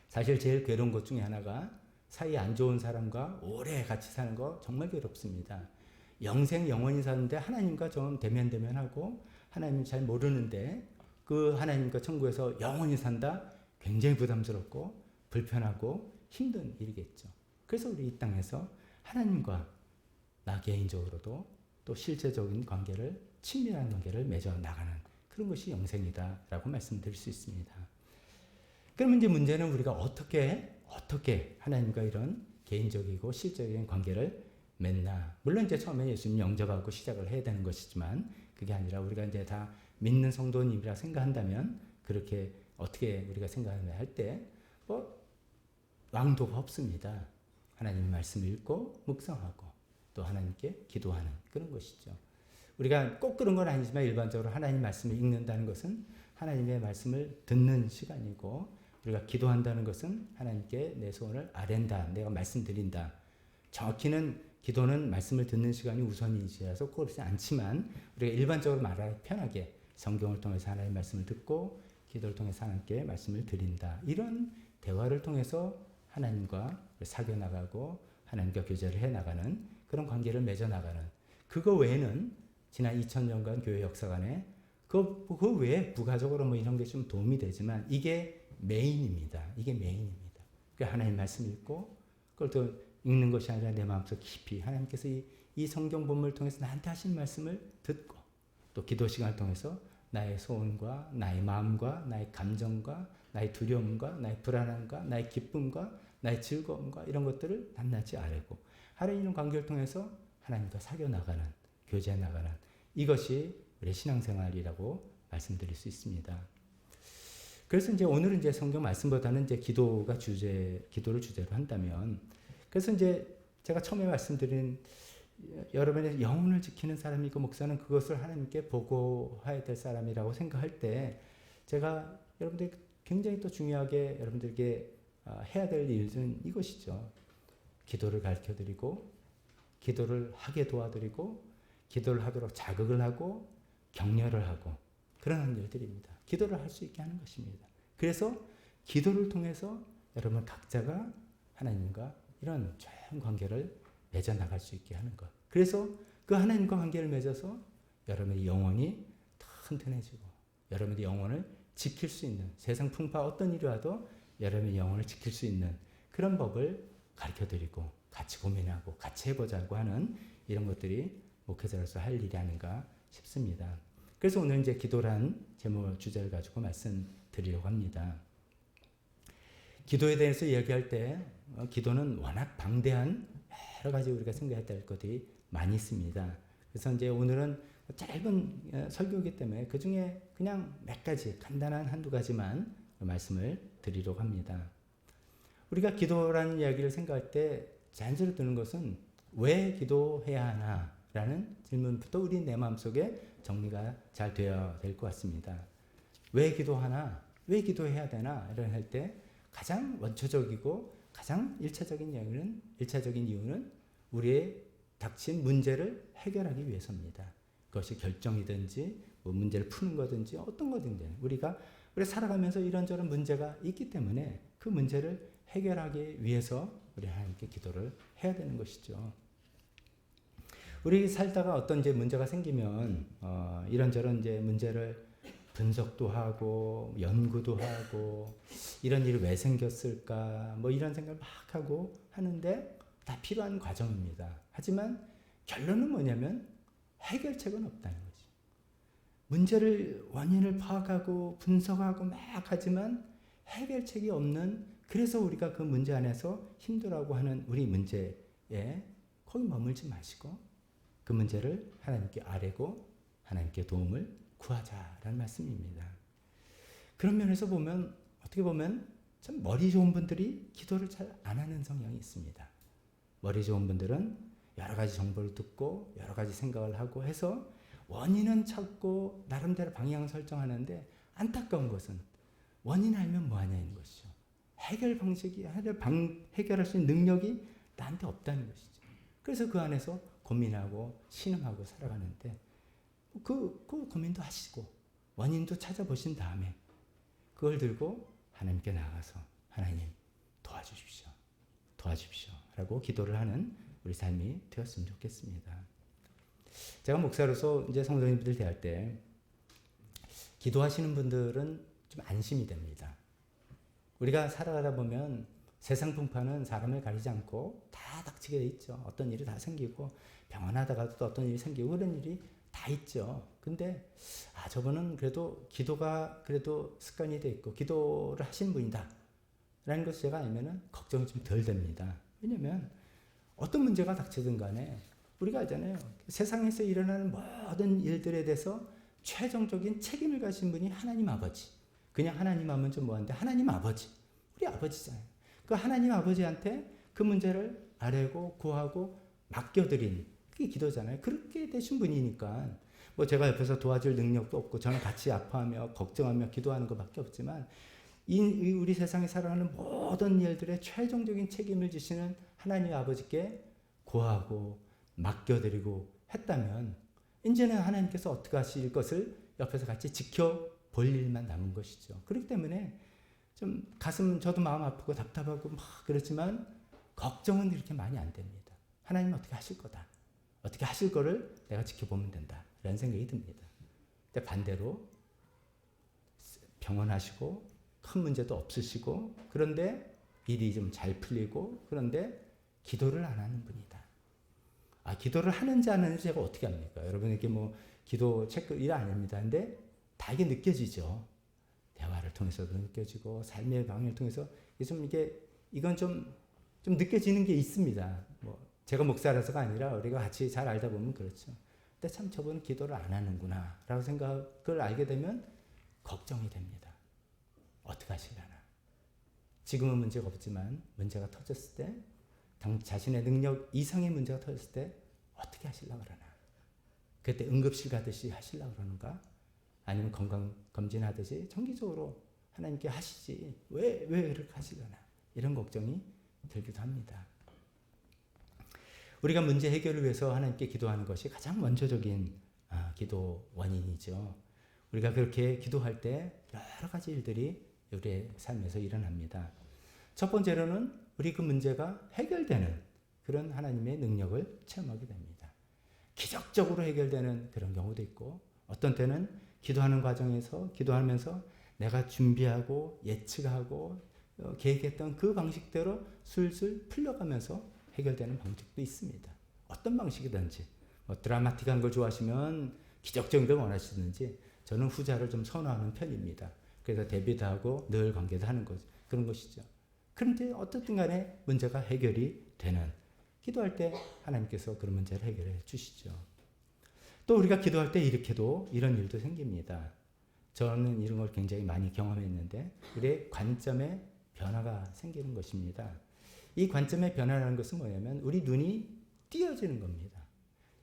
사실 제일 괴로운 것 중에 하나가 사이 안 좋은 사람과 오래 같이 사는 거 정말 괴롭습니다. 영생 영원히 사는데 하나님과 좀 대면하고 하나님을 잘 모르는데 그 하나님과 천국에서 영원히 산다? 굉장히 부담스럽고 불편하고 힘든 일이겠죠. 그래서 우리 이 땅에서 하나님과 나 개인적으로도 또 실제적인 관계를 친밀한 관계를 맺어 나가는 그런 것이 영생이다라고 말씀드릴 수 있습니다. 그러면 이제 문제는 우리가 어떻게 하나님과 이런 개인적이고 실제적인 관계를 맺나. 물론 이제 처음에 예수님 영접하고 시작을 해야 되는 것이지만 그게 아니라 우리가 이제 다 믿는 성도님이라 생각한다면 그렇게 어떻게 우리가 생각하냐 할 때 뭐 왕도가 없습니다. 하나님 말씀을 읽고 묵상하고 또 하나님께 기도하는 그런 것이죠. 우리가 꼭 그런 건 아니지만 일반적으로 하나님 말씀을 읽는다는 것은 하나님의 말씀을 듣는 시간이고 우리가 기도한다는 것은 하나님께 내 소원을 아랜다. 내가 말씀드린다. 정확히는 기도는 말씀을 듣는 시간이 우선이지라서 그렇지 않지만 우리가 일반적으로 말하기 편하게 성경을 통해서 하나님의 말씀을 듣고 기도를 통해서 하나님께 말씀을 드린다. 이런 대화를 통해서 하나님과 사귀어 나가고 하나님과 교제를 해 나가는 그런 관계를 맺어 나가는 그거 외에는 지난 2000년간 교회 역사관에 그 외에 부가적으로 뭐 이런 게 좀 도움이 되지만 이게 메인입니다. 이게 메인입니다. 하나님 말씀 읽고 그걸 또 읽는 것이 아니라 내 마음속 깊이 하나님께서 이 성경 본문을 통해서 나한테 하신 말씀을 듣고 또 기도 시간을 통해서 나의 소원과 나의 마음과 나의 감정과 나의 두려움과 나의 불안함과 나의 기쁨과 나의 즐거움과 이런 것들을 낱낱이 아뢰고 하나님 이런 관계를 통해서 하나님과 사귀어 나가는 교제해 나가는 이것이 우리의 신앙생활이라고 말씀드릴 수 있습니다. 그래서 이제 오늘은 이제 성경 말씀보다는 이제 기도를 주제로 한다면 그래서 이제 제가 처음에 말씀드린 여러분의 영혼을 지키는 사람이고 목사는 그것을 하나님께 보고해야 될 사람이라고 생각할 때 제가 여러분들 굉장히 또 중요하게 여러분들에게 해야 될 일은 이것이죠. 기도를 가르쳐드리고 기도를 하게 도와드리고 기도를 하도록 자극을 하고 격려를 하고 그런 일들입니다. 기도를 할 수 있게 하는 것입니다. 그래서 기도를 통해서 여러분 각자가 하나님과 이런 좋은 관계를 맺어 나갈 수 있게 하는 것. 그래서 그 하나님과 관계를 맺어서 여러분의 영혼이 튼튼해지고 여러분의 영혼을 지킬 수 있는 세상 풍파 어떤 일이 와도 여러분의 영혼을 지킬 수 있는 그런 법을 가르쳐드리고 같이 고민하고 같이 해보자고 하는 이런 것들이 목회자로서 할 일이 아닌가 싶습니다. 그래서 오늘 이제 기도란 제목 주제를 가지고 말씀드리려고 합니다. 기도에 대해서 이야기할 때 기도는 워낙 방대한 여러 가지 우리가 생각해야 될 것들이 많이 있습니다. 그래서 이제 오늘은 짧은 설교이기 때문에 그 중에 그냥 몇 가지 간단한 한두 가지만 말씀을 드리려고 합니다. 우리가 기도라는 이야기를 생각할 때 자연스럽게 드는 것은 왜 기도해야 하나? 라는 질문부터 우리 내 마음속에 정리가 잘 되어야 될 것 같습니다. 왜 기도하나? 왜 기도해야 되나? 이런 할 때 가장 원초적이고 가장 일차적인 이유는 우리의 닥친 문제를 해결하기 위해서입니다. 그것이 결정이든지 뭐 문제를 푸는 거든지 어떤 거든지 우리 살아가면서 이런저런 문제가 있기 때문에 그 문제를 해결하기 위해서 우리 하나님께 기도를 해야 되는 것이죠. 우리 살다가 어떤 이제 문제가 생기면 이런저런 이제 문제를 분석도 하고 연구도 하고 이런 일이 왜 생겼을까 뭐 이런 생각을 막 하고 하는데 다 필요한 과정입니다. 하지만 결론은 뭐냐면 해결책은 없다는 거지. 문제를 원인을 파악하고 분석하고 막 하지만 해결책이 없는 그래서 우리가 그 문제 안에서 힘들어하고 하는 우리 문제에 거기 머물지 마시고 그 문제를 하나님께 아뢰고 하나님께 도움을 구하자라는 말씀입니다. 그런 면에서 보면 어떻게 보면 참 머리 좋은 분들이 기도를 잘 안 하는 성향이 있습니다. 머리 좋은 분들은 여러 가지 정보를 듣고 여러 가지 생각을 하고 해서 원인은 찾고 나름대로 방향을 설정하는데 안타까운 것은 원인 알면 뭐하냐는 것이죠. 해결 방식이 해결할 수 있는 능력이 나한테 없다는 것이죠. 그래서 그 안에서 고민하고 신음하고 살아가는데 그 고민도 하시고 원인도 찾아보신 다음에 그걸 들고 하나님께 나가서 하나님 도와주십시오. 도와주십시오. 라고 기도를 하는 우리 삶이 되었으면 좋겠습니다. 제가 목사로서 이제 성도님들 대할 때 기도하시는 분들은 좀 안심이 됩니다. 우리가 살아가다 보면 세상 풍파는 사람을 가리지 않고 다 닥치게 돼 있죠. 어떤 일이 다 생기고 병원하다가도 또 어떤 일이 생기고 그런 일이 다 있죠. 근데 저분은 그래도 기도가 그래도 습관이 돼 있고 기도를 하신 분이다 라는 것을 제가 알면은 걱정이 좀 덜 됩니다. 왜냐면 어떤 문제가 닥치든 간에 우리가 알잖아요. 세상에서 일어나는 모든 일들에 대해서 최종적인 책임을 가진 분이 하나님 아버지. 그냥 하나님 하면 좀 뭐한데 하나님 아버지. 우리 아버지잖아요. 그 하나님 아버지한테 그 문제를 아뢰고 구하고 맡겨드린 그게 기도잖아요. 그렇게 되신 분이니까 뭐 제가 옆에서 도와줄 능력도 없고 저는 같이 아파하며 걱정하며 기도하는 것밖에 없지만 우리 세상에 살아가는 모든 일들의 최종적인 책임을 지시는 하나님 아버지께 구하고 맡겨드리고 했다면 이제는 하나님께서 어떻게 하실 것을 옆에서 같이 지켜볼 일만 남은 것이죠. 그렇기 때문에 좀 가슴 저도 마음 아프고 답답하고 막 그렇지만 걱정은 그렇게 많이 안 됩니다. 하나님 어떻게 하실 거다. 어떻게 하실 거를 내가 지켜보면 된다. 라는 생각이 듭니다. 근데 반대로 병원하시고 큰 문제도 없으시고 그런데 일이 좀 잘 풀리고 그런데 기도를 안 하는 분이다. 기도를 하는지 안 하는지 제가 어떻게 합니까? 여러분에게 뭐 기도 체크 일 아닙니다. 근데 다 이게 느껴지죠. 대화를 통해서도 느껴지고 삶의 방향을 통해서 이건 좀 느껴지는 게 있습니다. 뭐 제가 목사라서가 아니라 우리가 같이 잘 알다 보면 그렇죠. 근데 참 저분은 기도를 안 하는구나 라고 생각을 알게 되면 걱정이 됩니다. 어떻게 하시려나. 지금은 문제가 없지만 문제가 터졌을 때 자신의 능력 이상의 문제가 터졌을 때 어떻게 하시려고 그러나. 그때 응급실 가듯이 하시려고 그러는가? 아니면 건강검진하듯이 정기적으로 하나님께 하시지. 왜 그렇게 하시려나. 이런 걱정이 들기도 합니다. 우리가 문제 해결을 위해서 하나님께 기도하는 것이 가장 먼저적인 기도 원인이죠. 우리가 그렇게 기도할 때 여러 가지 일들이 우리의 삶에서 일어납니다. 첫 번째로는 우리 그 문제가 해결되는 그런 하나님의 능력을 체험하게 됩니다. 기적적으로 해결되는 그런 경우도 있고 어떤 때는 기도하는 과정에서 기도하면서 내가 준비하고 예측하고 계획했던 그 방식대로 술술 풀려가면서 해결되는 방식도 있습니다. 어떤 방식이든지 드라마틱한 걸 좋아하시면 기적적인 걸 원하시든지 저는 후자를 좀 선호하는 편입니다. 그래서 대비도 하고 늘 관계도 하는 것 그런 것이죠. 그런데 어떻든 간에 문제가 해결이 되는 기도할 때 하나님께서 그런 문제를 해결해 주시죠. 또 우리가 기도할 때 이렇게도 이런 일도 생깁니다. 저는 이런 걸 굉장히 많이 경험했는데 우리의 관점의 변화가 생기는 것입니다. 이 관점의 변화라는 것은 뭐냐면 우리 눈이 띄어지는 겁니다.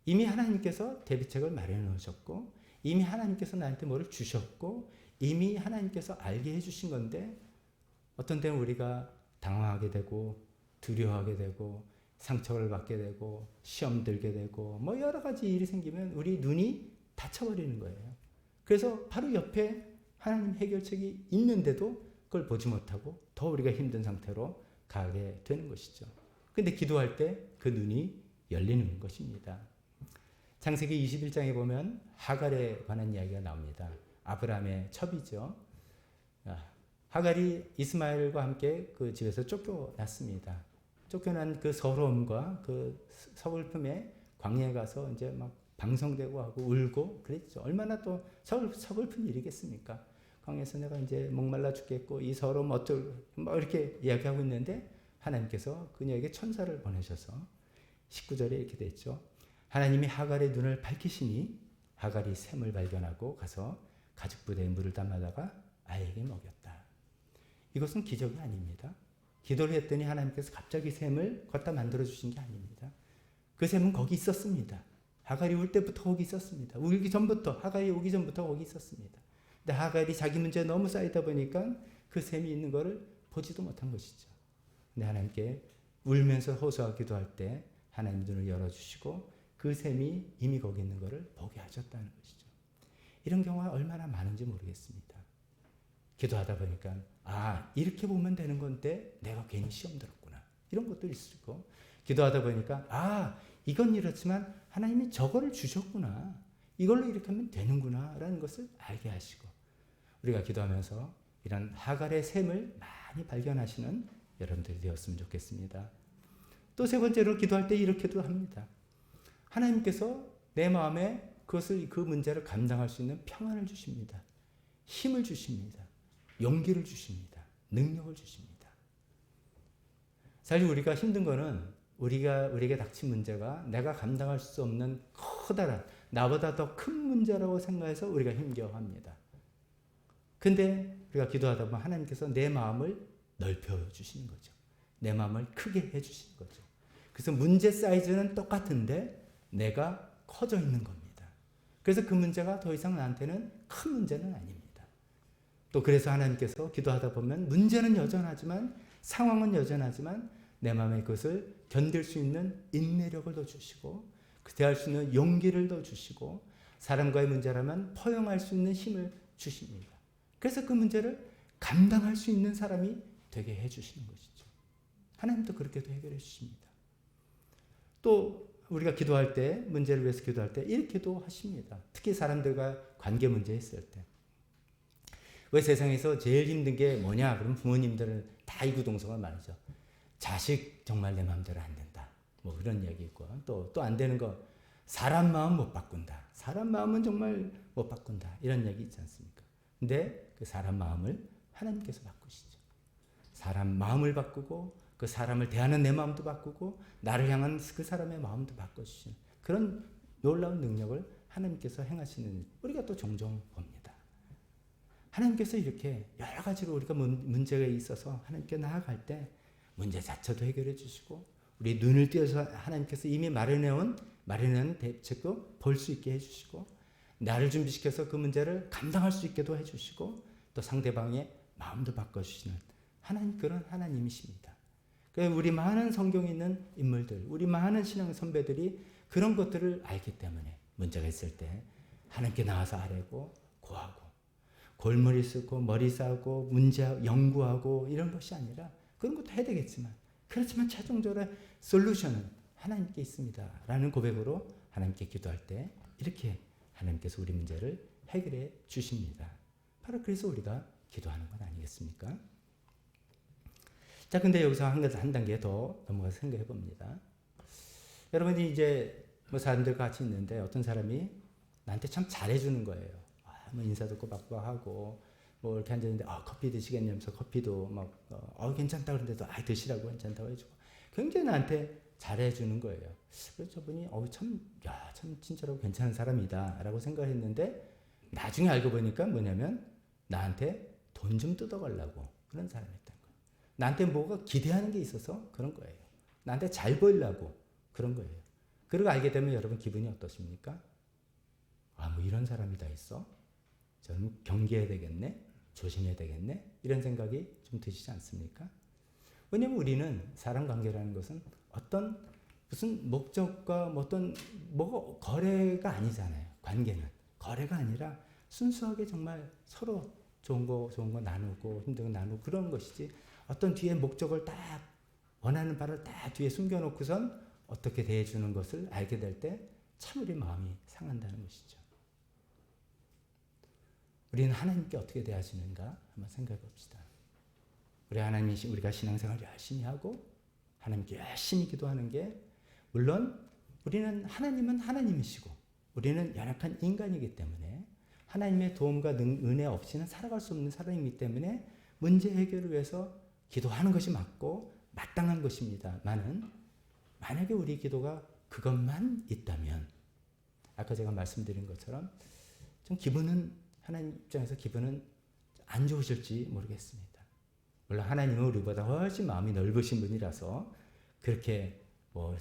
이미 하나님께서 대비책을 마련해 놓으셨고 이미 하나님께서 나한테 뭐를 주셨고 이미 하나님께서 알게 해주신 건데 어떤 때는 우리가 당황하게 되고 두려워하게 되고 상처를 받게 되고 시험 들게 되고 뭐 여러 가지 일이 생기면 우리 눈이 닫혀버리는 거예요. 그래서 바로 옆에 하나님 해결책이 있는데도 그걸 보지 못하고 더 우리가 힘든 상태로 가게 되는 것이죠. 근데 기도할 때 그 눈이 열리는 것입니다. 창세기 21장에 보면 하갈에 관한 이야기가 나옵니다. 아브라함의 첩이죠. 하갈이 이스마엘과 함께 그 집에서 쫓겨났습니다. 쫓겨난 그 서러움과 그 서글픔에 광야에 가서 이제 막 방성되고 하고 울고 그랬죠. 얼마나 또 서글픈 일이겠습니까? 광야에서 내가 이제 목말라 죽겠고 이 서러움 어쩔 뭐 이렇게 이야기하고 있는데 하나님께서 그녀에게 천사를 보내셔서 19절에 이렇게 됐죠. 하나님이 하갈의 눈을 밝히시니 하갈이 샘을 발견하고 가서 가죽부대에 물을 담아다가 아이에게 먹였다. 이것은 기적이 아닙니다. 기도를 했더니 하나님께서 갑자기 샘을 걷다 만들어 주신 게 아닙니다. 그 샘은 거기 있었습니다. 하갈이 올 때부터 거기 있었습니다. 울기 전부터, 하갈이 오기 전부터 거기 있었습니다. 근데 하갈이 자기 문제에 너무 쌓이다 보니까 그 샘이 있는 것을 보지도 못한 것이죠. 근데 하나님께 울면서 호소하고 기도할 때 하나님 눈을 열어주시고 그 샘이 이미 거기 있는 것을 보게 하셨다는 것이죠. 이런 경우가 얼마나 많은지 모르겠습니다. 기도하다 보니까 이렇게 보면 되는 건데 내가 괜히 시험 들었구나. 이런 것도 있을 수 있고 기도하다 보니까 이건 이렇지만 하나님이 저거를 주셨구나. 이걸로 이렇게 하면 되는구나 라는 것을 알게 하시고 우리가 기도하면서 이런 하갈의 샘을 많이 발견하시는 여러분들이 되었으면 좋겠습니다. 또 세 번째로 기도할 때 이렇게도 합니다. 하나님께서 내 마음에 그 문제를 감당할 수 있는 평안을 주십니다. 힘을 주십니다. 용기를 주십니다. 능력을 주십니다. 사실 우리가 힘든 거는 우리에게 닥친 문제가 내가 감당할 수 없는 커다란 나보다 더 큰 문제라고 생각해서 우리가 힘겨워합니다. 근데 우리가 기도하다 보면 하나님께서 내 마음을 넓혀 주시는 거죠. 내 마음을 크게 해 주시는 거죠. 그래서 문제 사이즈는 똑같은데 내가 커져 있는 겁니다. 그래서 그 문제가 더 이상 나한테는 큰 문제는 아닙니다. 또 그래서 하나님께서 기도하다 보면 문제는 여전하지만 상황은 여전하지만 내 마음에 그것을 견딜 수 있는 인내력을 더 주시고 대할 수 있는 용기를 더 주시고 사람과의 문제라면 포용할 수 있는 힘을 주십니다. 그래서 그 문제를 감당할 수 있는 사람이 되게 해주시는 것이죠. 하나님도 그렇게도 해결해 주십니다. 또 우리가 기도할 때 문제를 위해서 기도할 때 이렇게도 하십니다. 특히 사람들과 관계 문제 있을 때. 왜 세상에서 제일 힘든 게 뭐냐? 그럼 부모님들은 다 이구동성을 말하죠. 자식 정말 내 마음대로 안 된다. 뭐 그런 얘기 있고 또 안 되는 거 사람 마음 못 바꾼다. 사람 마음은 정말 못 바꾼다. 이런 얘기 있지 않습니까? 근데 그 사람 마음을 하나님께서 바꾸시죠. 사람 마음을 바꾸고 그 사람을 대하는 내 마음도 바꾸고 나를 향한 그 사람의 마음도 바꿔주시는 그런 놀라운 능력을 하나님께서 행하시는 우리가 또 종종 봅니다. 하나님께서 이렇게 여러 가지로 우리가 문제가 있어서 하나님께 나아갈 때 문제 자체도 해결해 주시고 우리 눈을 띄어서 하나님께서 이미 마련해온 대책도 볼 수 있게 해주시고 나를 준비시켜서 그 문제를 감당할 수 있게도 해주시고 또 상대방의 마음도 바꿔주시는 하나님 그런 하나님이십니다. 우리 많은 성경에 있는 인물들, 우리 많은 신앙 선배들이 그런 것들을 알기 때문에 문제가 있을 때 하나님께 나와서 아뢰고 구하고 골머리 쓰고 머리 싸고 문제 연구하고 이런 것이 아니라 그런 것도 해야 되겠지만 그렇지만 최종적으로 솔루션은 하나님께 있습니다 라는 고백으로 하나님께 기도할 때 이렇게 하나님께서 우리 문제를 해결해 주십니다. 바로 그래서 우리가 기도하는 건 아니겠습니까? 자, 근데 여기서 한 단계 더 넘어가서 생각해 봅니다. 여러분이 이제 뭐 사람들과 같이 있는데 어떤 사람이 나한테 참 잘해주는 거예요. 뭐 인사도 꼬박꼬박 하고 뭐 이렇게 앉았는데 커피 드시겠냐면서 커피도 막 괜찮다 그러는데도 드시라고 괜찮다고 해주고 굉장히 나한테 잘해주는 거예요. 그래서 저분이 참 진짜로 괜찮은 사람이다 라고 생각했는데 나중에 알고 보니까 뭐냐면 나한테 돈 좀 뜯어가려고 그런 사람이었다는 거예요. 나한테 뭐가 기대하는 게 있어서 그런 거예요. 나한테 잘 보이려고 그런 거예요. 그리고 알게 되면 여러분 기분이 어떠십니까? 뭐 이런 사람이 다 있어? 저는 경계해야 되겠네? 조심해야 되겠네? 이런 생각이 좀 드시지 않습니까? 왜냐면 우리는 사람 관계라는 것은 어떤 무슨 목적과 뭐가 거래가 아니잖아요. 관계는. 거래가 아니라 순수하게 정말 서로 좋은 거 나누고 힘든 거 나누고 그런 것이지 어떤 뒤에 목적을 딱 원하는 바를 딱 뒤에 숨겨놓고선 어떻게 대해주는 것을 알게 될 때 참 우리 마음이 상한다는 것이죠. 우리는 하나님께 어떻게 대하시는가 한번 생각해 봅시다. 우리가 신앙생활 열심히 하고 하나님께 열심히 기도하는 게 물론 하나님은 하나님이시고 우리는 연약한 인간이기 때문에 하나님의 도움과 은혜 없이는 살아갈 수 없는 사람이기 때문에 문제 해결을 위해서 기도하는 것이 맞고 마땅한 것입니다. 만약에 우리 기도가 그것만 있다면 아까 제가 말씀드린 것처럼 좀 기분은 하나님 입장에서 기분은 안 좋으실지 모르겠습니다. 물론 하나님은 우리보다 훨씬 마음이 넓으신 분이라서 그렇게 뭐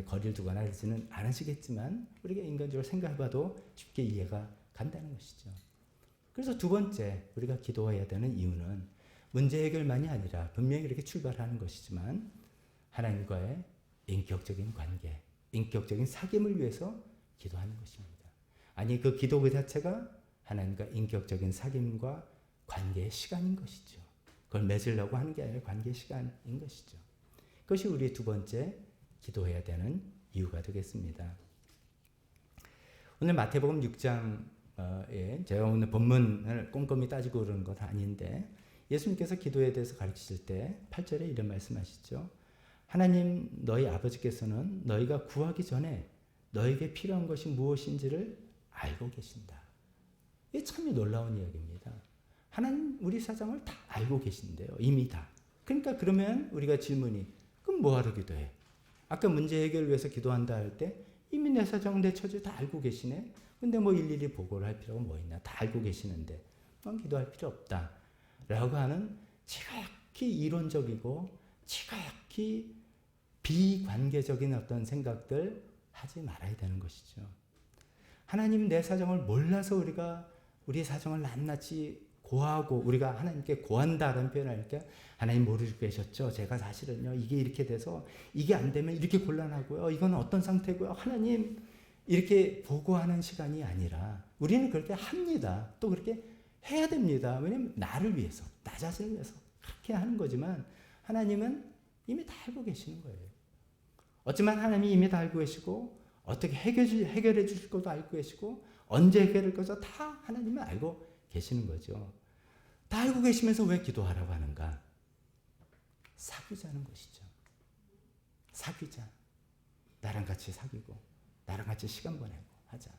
거리를 두거나 하지는 않으시겠지만 우리가 인간적으로 생각해봐도 쉽게 이해가 간다는 것이죠. 그래서 두 번째 우리가 기도해야 되는 이유는 문제 해결만이 아니라 분명히 이렇게 출발하는 것이지만 하나님과의 인격적인 관계, 인격적인 사귐을 위해서 기도하는 것입니다. 아니 그 기도 그 자체가 하나님과 인격적인 사귐과 관계의 시간인 것이죠. 그걸 맺으려고 하는 게 아니라 관계의 시간인 것이죠. 그것이 우리의 두 번째 기도해야 되는 이유가 되겠습니다. 오늘 마태복음 6장에 제가 오늘 본문을 꼼꼼히 따지고 그러는 건 아닌데 예수님께서 기도에 대해서 가르치실 때 8절에 이런 말씀하시죠. 하나님 너희 아버지께서는 너희가 구하기 전에 너에게 필요한 것이 무엇인지를 알고 계신다. 이게 참 놀라운 이야기입니다. 하나님 우리 사정을 다 알고 계신데요. 이미 다. 그러니까 그러면 우리가 질문이 그럼 뭐하러 기도해? 아까 문제 해결을 위해서 기도한다 할 때 이미 내 사정 내 처지 다 알고 계시네. 근데 뭐 일일이 보고를 할 필요가 뭐 있나. 다 알고 계시는데 기도할 필요 없다. 라고 하는 지극히 이론적이고 지극히 비관계적인 어떤 생각들 하지 말아야 되는 것이죠. 하나님 내 사정을 몰라서 우리가 우리 사정을 낱낱이 고하고 우리가 하나님께 고한다라는 표현을 하니까 하나님 모르고 계셨죠. 제가 사실은요 이게 이렇게 돼서 이게 안 되면 이렇게 곤란하고요. 이건 어떤 상태고요. 하나님 이렇게 보고하는 시간이 아니라 우리는 그렇게 합니다. 또 그렇게 해야 됩니다. 왜냐하면 나를 위해서 나 자신을 위해서 그렇게 하는 거지만 하나님은 이미 다 알고 계시는 거예요. 어쩌면 하나님이 이미 다 알고 계시고 어떻게 해결해 주실 것도 알고 계시고 언제 해결할 것도 다 하나님은 알고 계시는 거죠. 다 알고 계시면서 왜 기도하라고 하는가? 사귀자는 것이죠. 사귀자. 나랑 같이 사귀고 나랑 같이 시간 보내고 하자.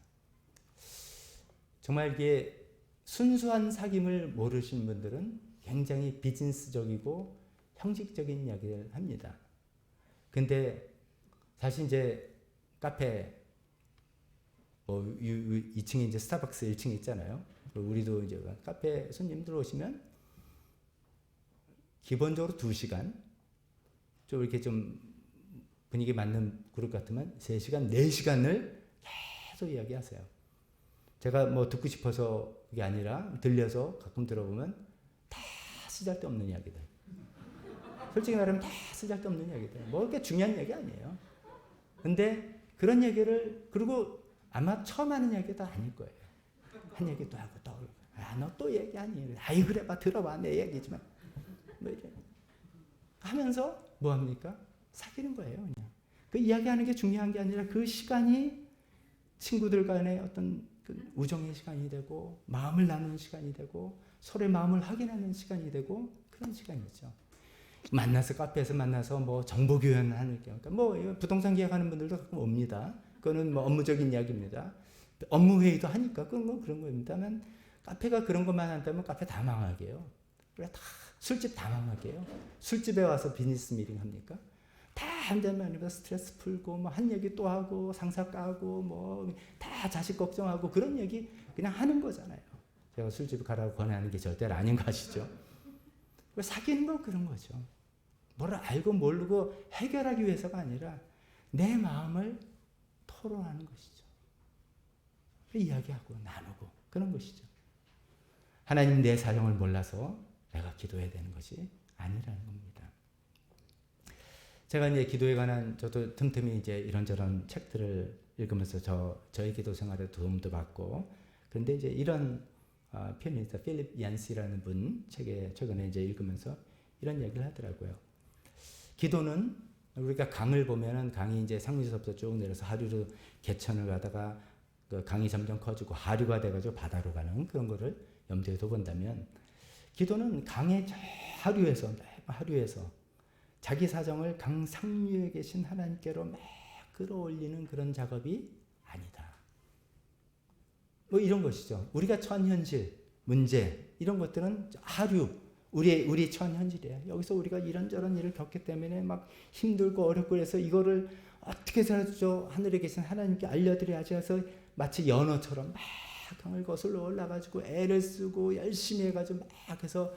정말 이게 순수한 사귐을 모르시는 분들은 굉장히 비즈니스적이고 형식적인 이야기를 합니다. 근데 사실 이제 카페 2층에 이제 스타벅스 1층에 있잖아요. 우리도 이제 카페 손님들 오시면 기본적으로 2시간 좀 이렇게 좀 분위기 맞는 그룹 같으면 3시간, 4시간을 계속 이야기하세요. 제가 뭐 듣고 싶어서 그게 아니라 들려서 가끔 들어보면 다 쓰잘데없는 이야기들. 솔직히 말하면 다 쓰잘데없는 이야기들. 뭐 그렇게 중요한 얘기 아니에요. 근데 그런 얘기를 그리고 아마 처음 하는 얘기도 아닐 거예요. 한 얘기 또 하고 또 너 또 얘기 아니에요. 아이 그래 봐 들어봐 내 얘기지만 뭐 이래 하면서 뭐 합니까? 사귀는 거예요 그냥. 그 이야기하는 게 중요한 게 아니라 그 시간이 친구들 간의 어떤 그 우정의 시간이 되고 마음을 나누는 시간이 되고 서로의 마음을 확인하는 시간이 되고 그런 시간이죠. 만나서 카페에서 만나서 뭐 정보 교환하는 게 그러니까 뭐 부동산 계약하는 분들도 가끔 옵니다. 그거는 뭐 업무적인 이야기입니다. 업무 회의도 하니까 그런 건 그런 겁니다만 카페가 그런 것만 한다면 카페 다 망하게 해요. 그래 다 술집 다 망하게 해요. 술집에 와서 비즈니스 미팅 합니까? 다 한다면 스트레스 풀고 뭐 한 얘기 또 하고 상사 까고 뭐 다 자식 걱정하고 그런 얘기 그냥 하는 거잖아요. 제가 술집 가라고 권하는 게 절대로 아닌 거 아시죠? 사귀는 건 그런 거죠. 뭐를 알고 모르고 해결하기 위해서가 아니라 내 마음을 토론하는 것이죠. 이야기하고 나누고 그런 것이죠. 하나님 내 사정을 몰라서 내가 기도해야 되는 것이 아니라는 겁니다. 제가 이제 기도에 관한 저도 틈틈이 이제 이런저런 책들을 읽으면서 저의 기도 생활에 도움도 받고 그런데 이제 이런 표현이 있어요. 필립 얀시라는 분 책에 최근에 이제 읽으면서 이런 얘기를 하더라고요. 기도는 우리가 강을 보면은 강이 이제 상류에서부터 쭉 내려서 하류로 개천을 가다가 그 강이 점점 커지고 하류가 돼가지고 바다로 가는 그런 거를 염두에 둬본다면 기도는 강의 저 하류에서 자기 사정을 강 상류에 계신 하나님께로 막 끌어올리는 그런 작업이 아니다. 뭐 이런 것이죠. 우리가 처한 현실, 문제 이런 것들은 하류 우리 처한 현실이에요. 여기서 우리가 이런저런 일을 겪기 때문에 막 힘들고 어렵고 해서 이거를 어떻게 해서라도 하늘에 계신 하나님께 알려드려야지 해서 마치 연어처럼 막 강을 거슬러 올라가지고 애를 쓰고 열심히 해가지고 막 해서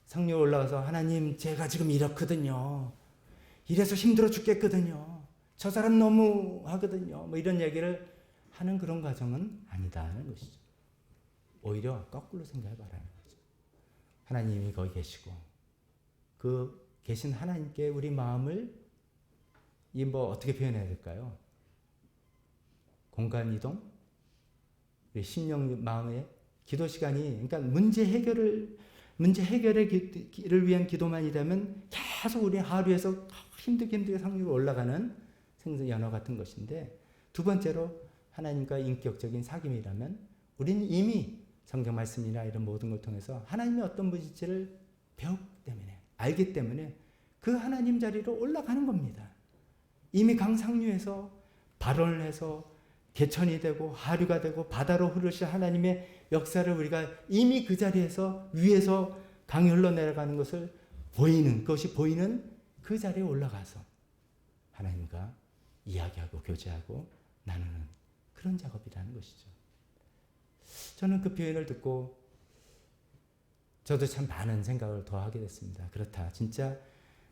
상류에 올라가서 하나님 제가 지금 이렇거든요. 이래서 힘들어 죽겠거든요. 저 사람 너무 하거든요. 뭐 이런 얘기를 하는 그런 과정은 아니다는 것이죠. 오히려 거꾸로 생각해 바라는 거죠. 하나님이 거기 계시고 그 계신 하나님께 우리 마음을 이 뭐 어떻게 표현해야 될까요? 공간 이동? 우리 심령 마음의 기도 시간이 그러니까 문제 해결을 위한 기도만이 되면 계속 우리 하루에서 힘들게 상류로 올라가는 생선 연어 같은 것인데 두 번째로 하나님과 인격적인 사귐이라면 우리는 이미 성경 말씀이나 이런 모든 걸 통해서 하나님의 어떤 분인지를 배웠기 때문에 알기 때문에 그 하나님 자리로 올라가는 겁니다. 이미 강상류에서 발언을 해서 개천이 되고 하류가 되고 바다로 흐르실 하나님의 역사를 우리가 이미 그 자리에서 위에서 강이 흘러내려가는 것을 그것이 보이는 그 자리에 올라가서 하나님과 이야기하고 교제하고 나누는 그런 작업이라는 것이죠. 저는 그 표현을 듣고 저도 참 많은 생각을 더 하게 됐습니다. 그렇다. 진짜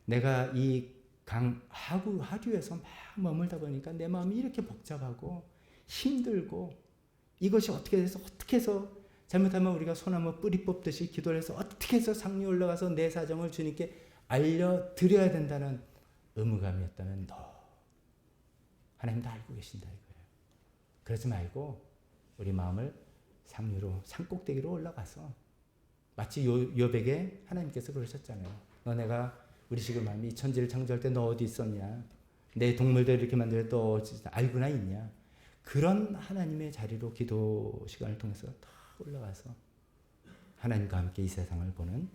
내가 이 하류에서 막 머물다 보니까 내 마음이 이렇게 복잡하고 힘들고 이것이 어떻게 해서 잘못하면 우리가 소나무 뿌리 뽑듯이 기도를 해서 어떻게 해서 상류에 올라가서 내 사정을 주님께 알려드려야 된다는 의무감이었다면 하나님도 알고 계신다 이거예요. 그러지 말고 우리 마음을 상류로 산꼭대기로 올라가서 마치 욥에게 하나님께서 그러셨잖아요. 너네가 우리 지금 마음이 천지를 창조할 때 너 어디 있었냐? 내 동물들 이렇게 만들 때 너 알고나 있냐? 그런 하나님의 자리로 기도 시간을 통해서 다 올라가서 하나님과 함께 이 세상을 보는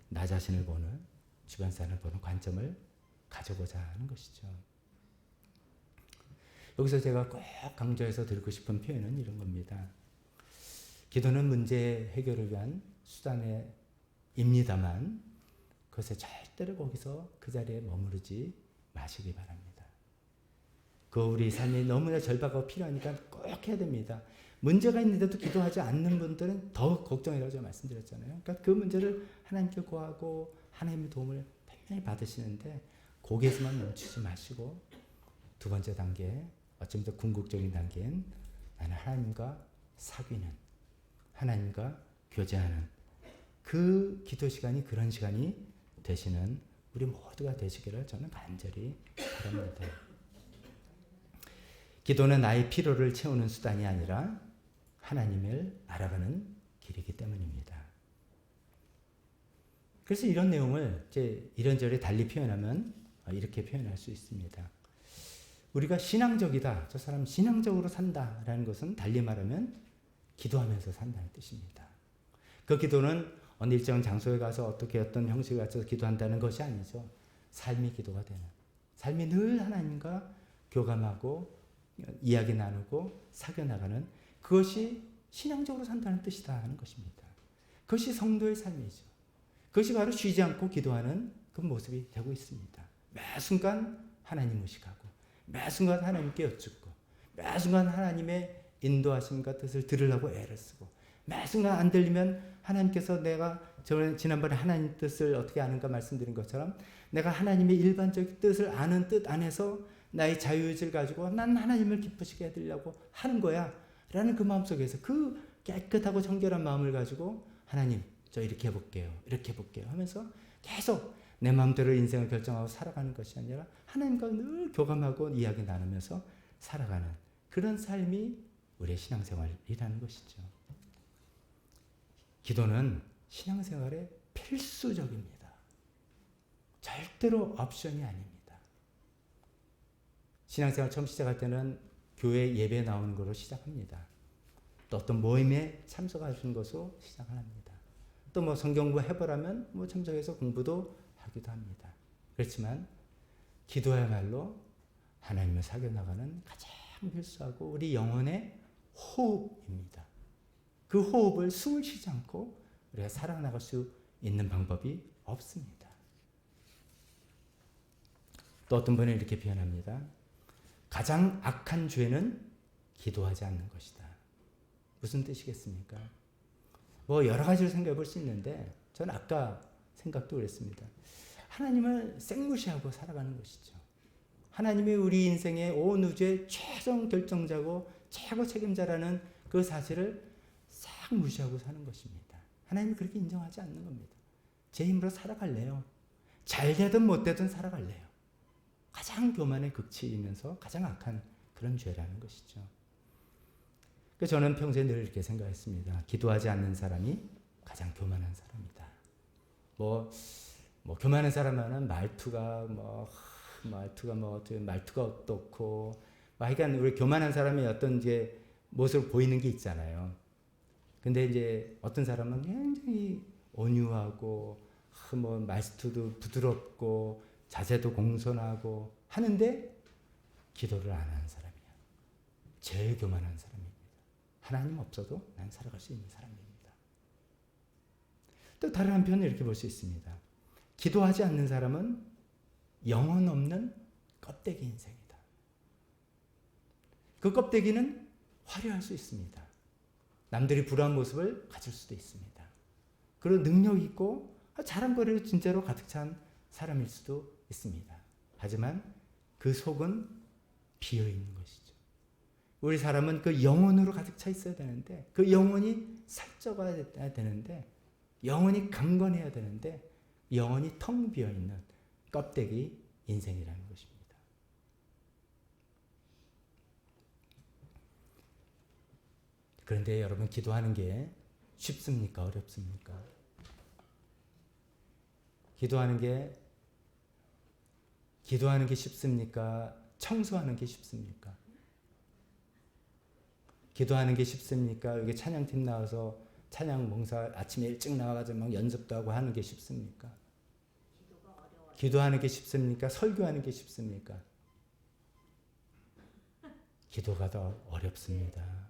나 자신을 보는 주변 사람을 보는 관점을 가져보자 하는 것이죠. 여기서 제가 꼭 강조해서 드리고 싶은 표현은 이런 겁니다. 기도는 문제 해결을 위한 수단입니다만 그것에 절대로 거기서 그 자리에 머무르지 마시기 바랍니다. 그 우리 삶이 너무나 절박하고 필요하니까 꼭 해야 됩니다. 문제가 있는데도 기도하지 않는 분들은 더 걱정이라고 제가 말씀드렸잖아요. 그러니까 그 문제를 하나님께 구하고 하나님의 도움을 분명히 받으시는데 거기에서만 멈추지 마시고 두 번째 단계, 어쩌면 더 궁극적인 단계는 나는 하나님과 사귀는, 하나님과 교제하는 그 기도 시간이 그런 시간이 되시는 우리 모두가 되시기를 저는 간절히 바랍니다. 기도는 나의 필요를 채우는 수단이 아니라 하나님을 알아가는 길이기 때문입니다. 그래서 이런 내용을 이제 이런저런 달리 표현하면 이렇게 표현할 수 있습니다. 우리가 신앙적이다, 저 사람 신앙적으로 산다라는 것은 달리 말하면 기도하면서 산다는 뜻입니다. 그 기도는 어느 일정 장소에 가서 어떻게 어떤 형식을 갖춰서 기도한다는 것이 아니죠. 삶이 기도가 되는, 삶이 늘 하나님과 교감하고 이야기 나누고 사귀어나가는 그것이 신앙적으로 산다는 뜻이다 하는 것입니다. 그것이 성도의 삶이죠. 그것이 바로 쉬지 않고 기도하는 그 모습이 되고 있습니다. 매 순간 하나님 의식하고 매 순간 하나님께 여쭙고 매 순간 하나님의 인도하심과 뜻을 들으려고 애를 쓰고 매 순간 안 들리면 하나님께서 내가 지난번에 하나님 뜻을 어떻게 아는가 말씀드린 것처럼 내가 하나님의 일반적인 뜻을 아는 뜻 안에서 나의 자유의지를 가지고 난 하나님을 기쁘시게 해드리려고 하는 거야 라는 그 마음속에서 그 깨끗하고 정결한 마음을 가지고 하나님 저 이렇게 해볼게요 이렇게 해볼게요 하면서 계속 내 마음대로 인생을 결정하고 살아가는 것이 아니라 하나님과 늘 교감하고 이야기 나누면서 살아가는 그런 삶이 우리의 신앙생활이라는 것이죠. 기도는 신앙생활의 필수적입니다. 절대로 옵션이 아닙니다. 신앙생활 처음 시작할 때는 교회 예배에 나오는 것으로 시작합니다. 또 어떤 모임에 참석하시는 것으로 시작을 합니다. 또 뭐 성경 공부 해보라면 뭐 참석해서 공부도 하기도 합니다. 그렇지만 기도야말로 하나님을 사귀어나가는 가장 필수하고 우리 영혼의 호흡입니다. 그 호흡을 숨을 쉬지 않고 우리가 살아나갈 수 있는 방법이 없습니다. 또 어떤 분은 이렇게 표현합니다. 가장 악한 죄는 기도하지 않는 것이다. 무슨 뜻이겠습니까? 뭐 여러 가지로 생각해 볼 수 있는데 저는 아까 생각도 그랬습니다. 하나님을 생무시하고 살아가는 것이죠. 하나님이 우리 인생의 온 우주의 최종 결정자고 최고 책임자라는 그 사실을 싹 무시하고 사는 것입니다. 하나님이 그렇게 인정하지 않는 겁니다. 제 힘으로 살아갈래요. 잘 되든 못 되든 살아갈래요. 가장 교만의 극치이면서 가장 악한 그런 죄라는 것이죠. 그래서 저는 평소에 늘 이렇게 생각했습니다. 기도하지 않는 사람이 가장 교만한 사람이다. 뭐 교만한 사람은 말투가 어떻고, 하여간 우리 교만한 사람이 어떤 이제 모습을 보이는 게 있잖아요. 근데 이제 어떤 사람은 굉장히 온유하고, 말투도 부드럽고, 자세도 공손하고 하는데 기도를 안 하는 사람이야. 제일 교만한 사람입니다. 하나님 없어도 난 살아갈 수 있는 사람입니다. 또 다른 한편은 이렇게 볼 수 있습니다. 기도하지 않는 사람은 영혼 없는 껍데기 인생이다. 그 껍데기는 화려할 수 있습니다. 남들이 부러운 모습을 가질 수도 있습니다. 그리고 능력 있고 자랑거리로 진짜로 가득 찬 사람일 수도 있습니다. 하지만 그 속은 비어 있는 것이죠. 우리 사람은 그 영혼으로 가득 차 있어야 되는데, 그 영혼이 살쪄가야 되는데, 영혼이 강건해야 되는데, 영혼이 텅 비어 있는 껍데기 인생이라는 것입니다. 그런데 여러분, 기도하는 게 쉽습니까? 어렵습니까? 기도하는 게 쉽습니까? 청소하는 게 쉽습니까? 기도하는 게 쉽습니까? 여기 찬양팀 나와서 찬양 봉사 아침에 일찍 나와가지고 막 연습도 하고 하는 게 쉽습니까? 기도하는 게 쉽습니까? 설교하는 게 쉽습니까? 기도가 더 어렵습니다.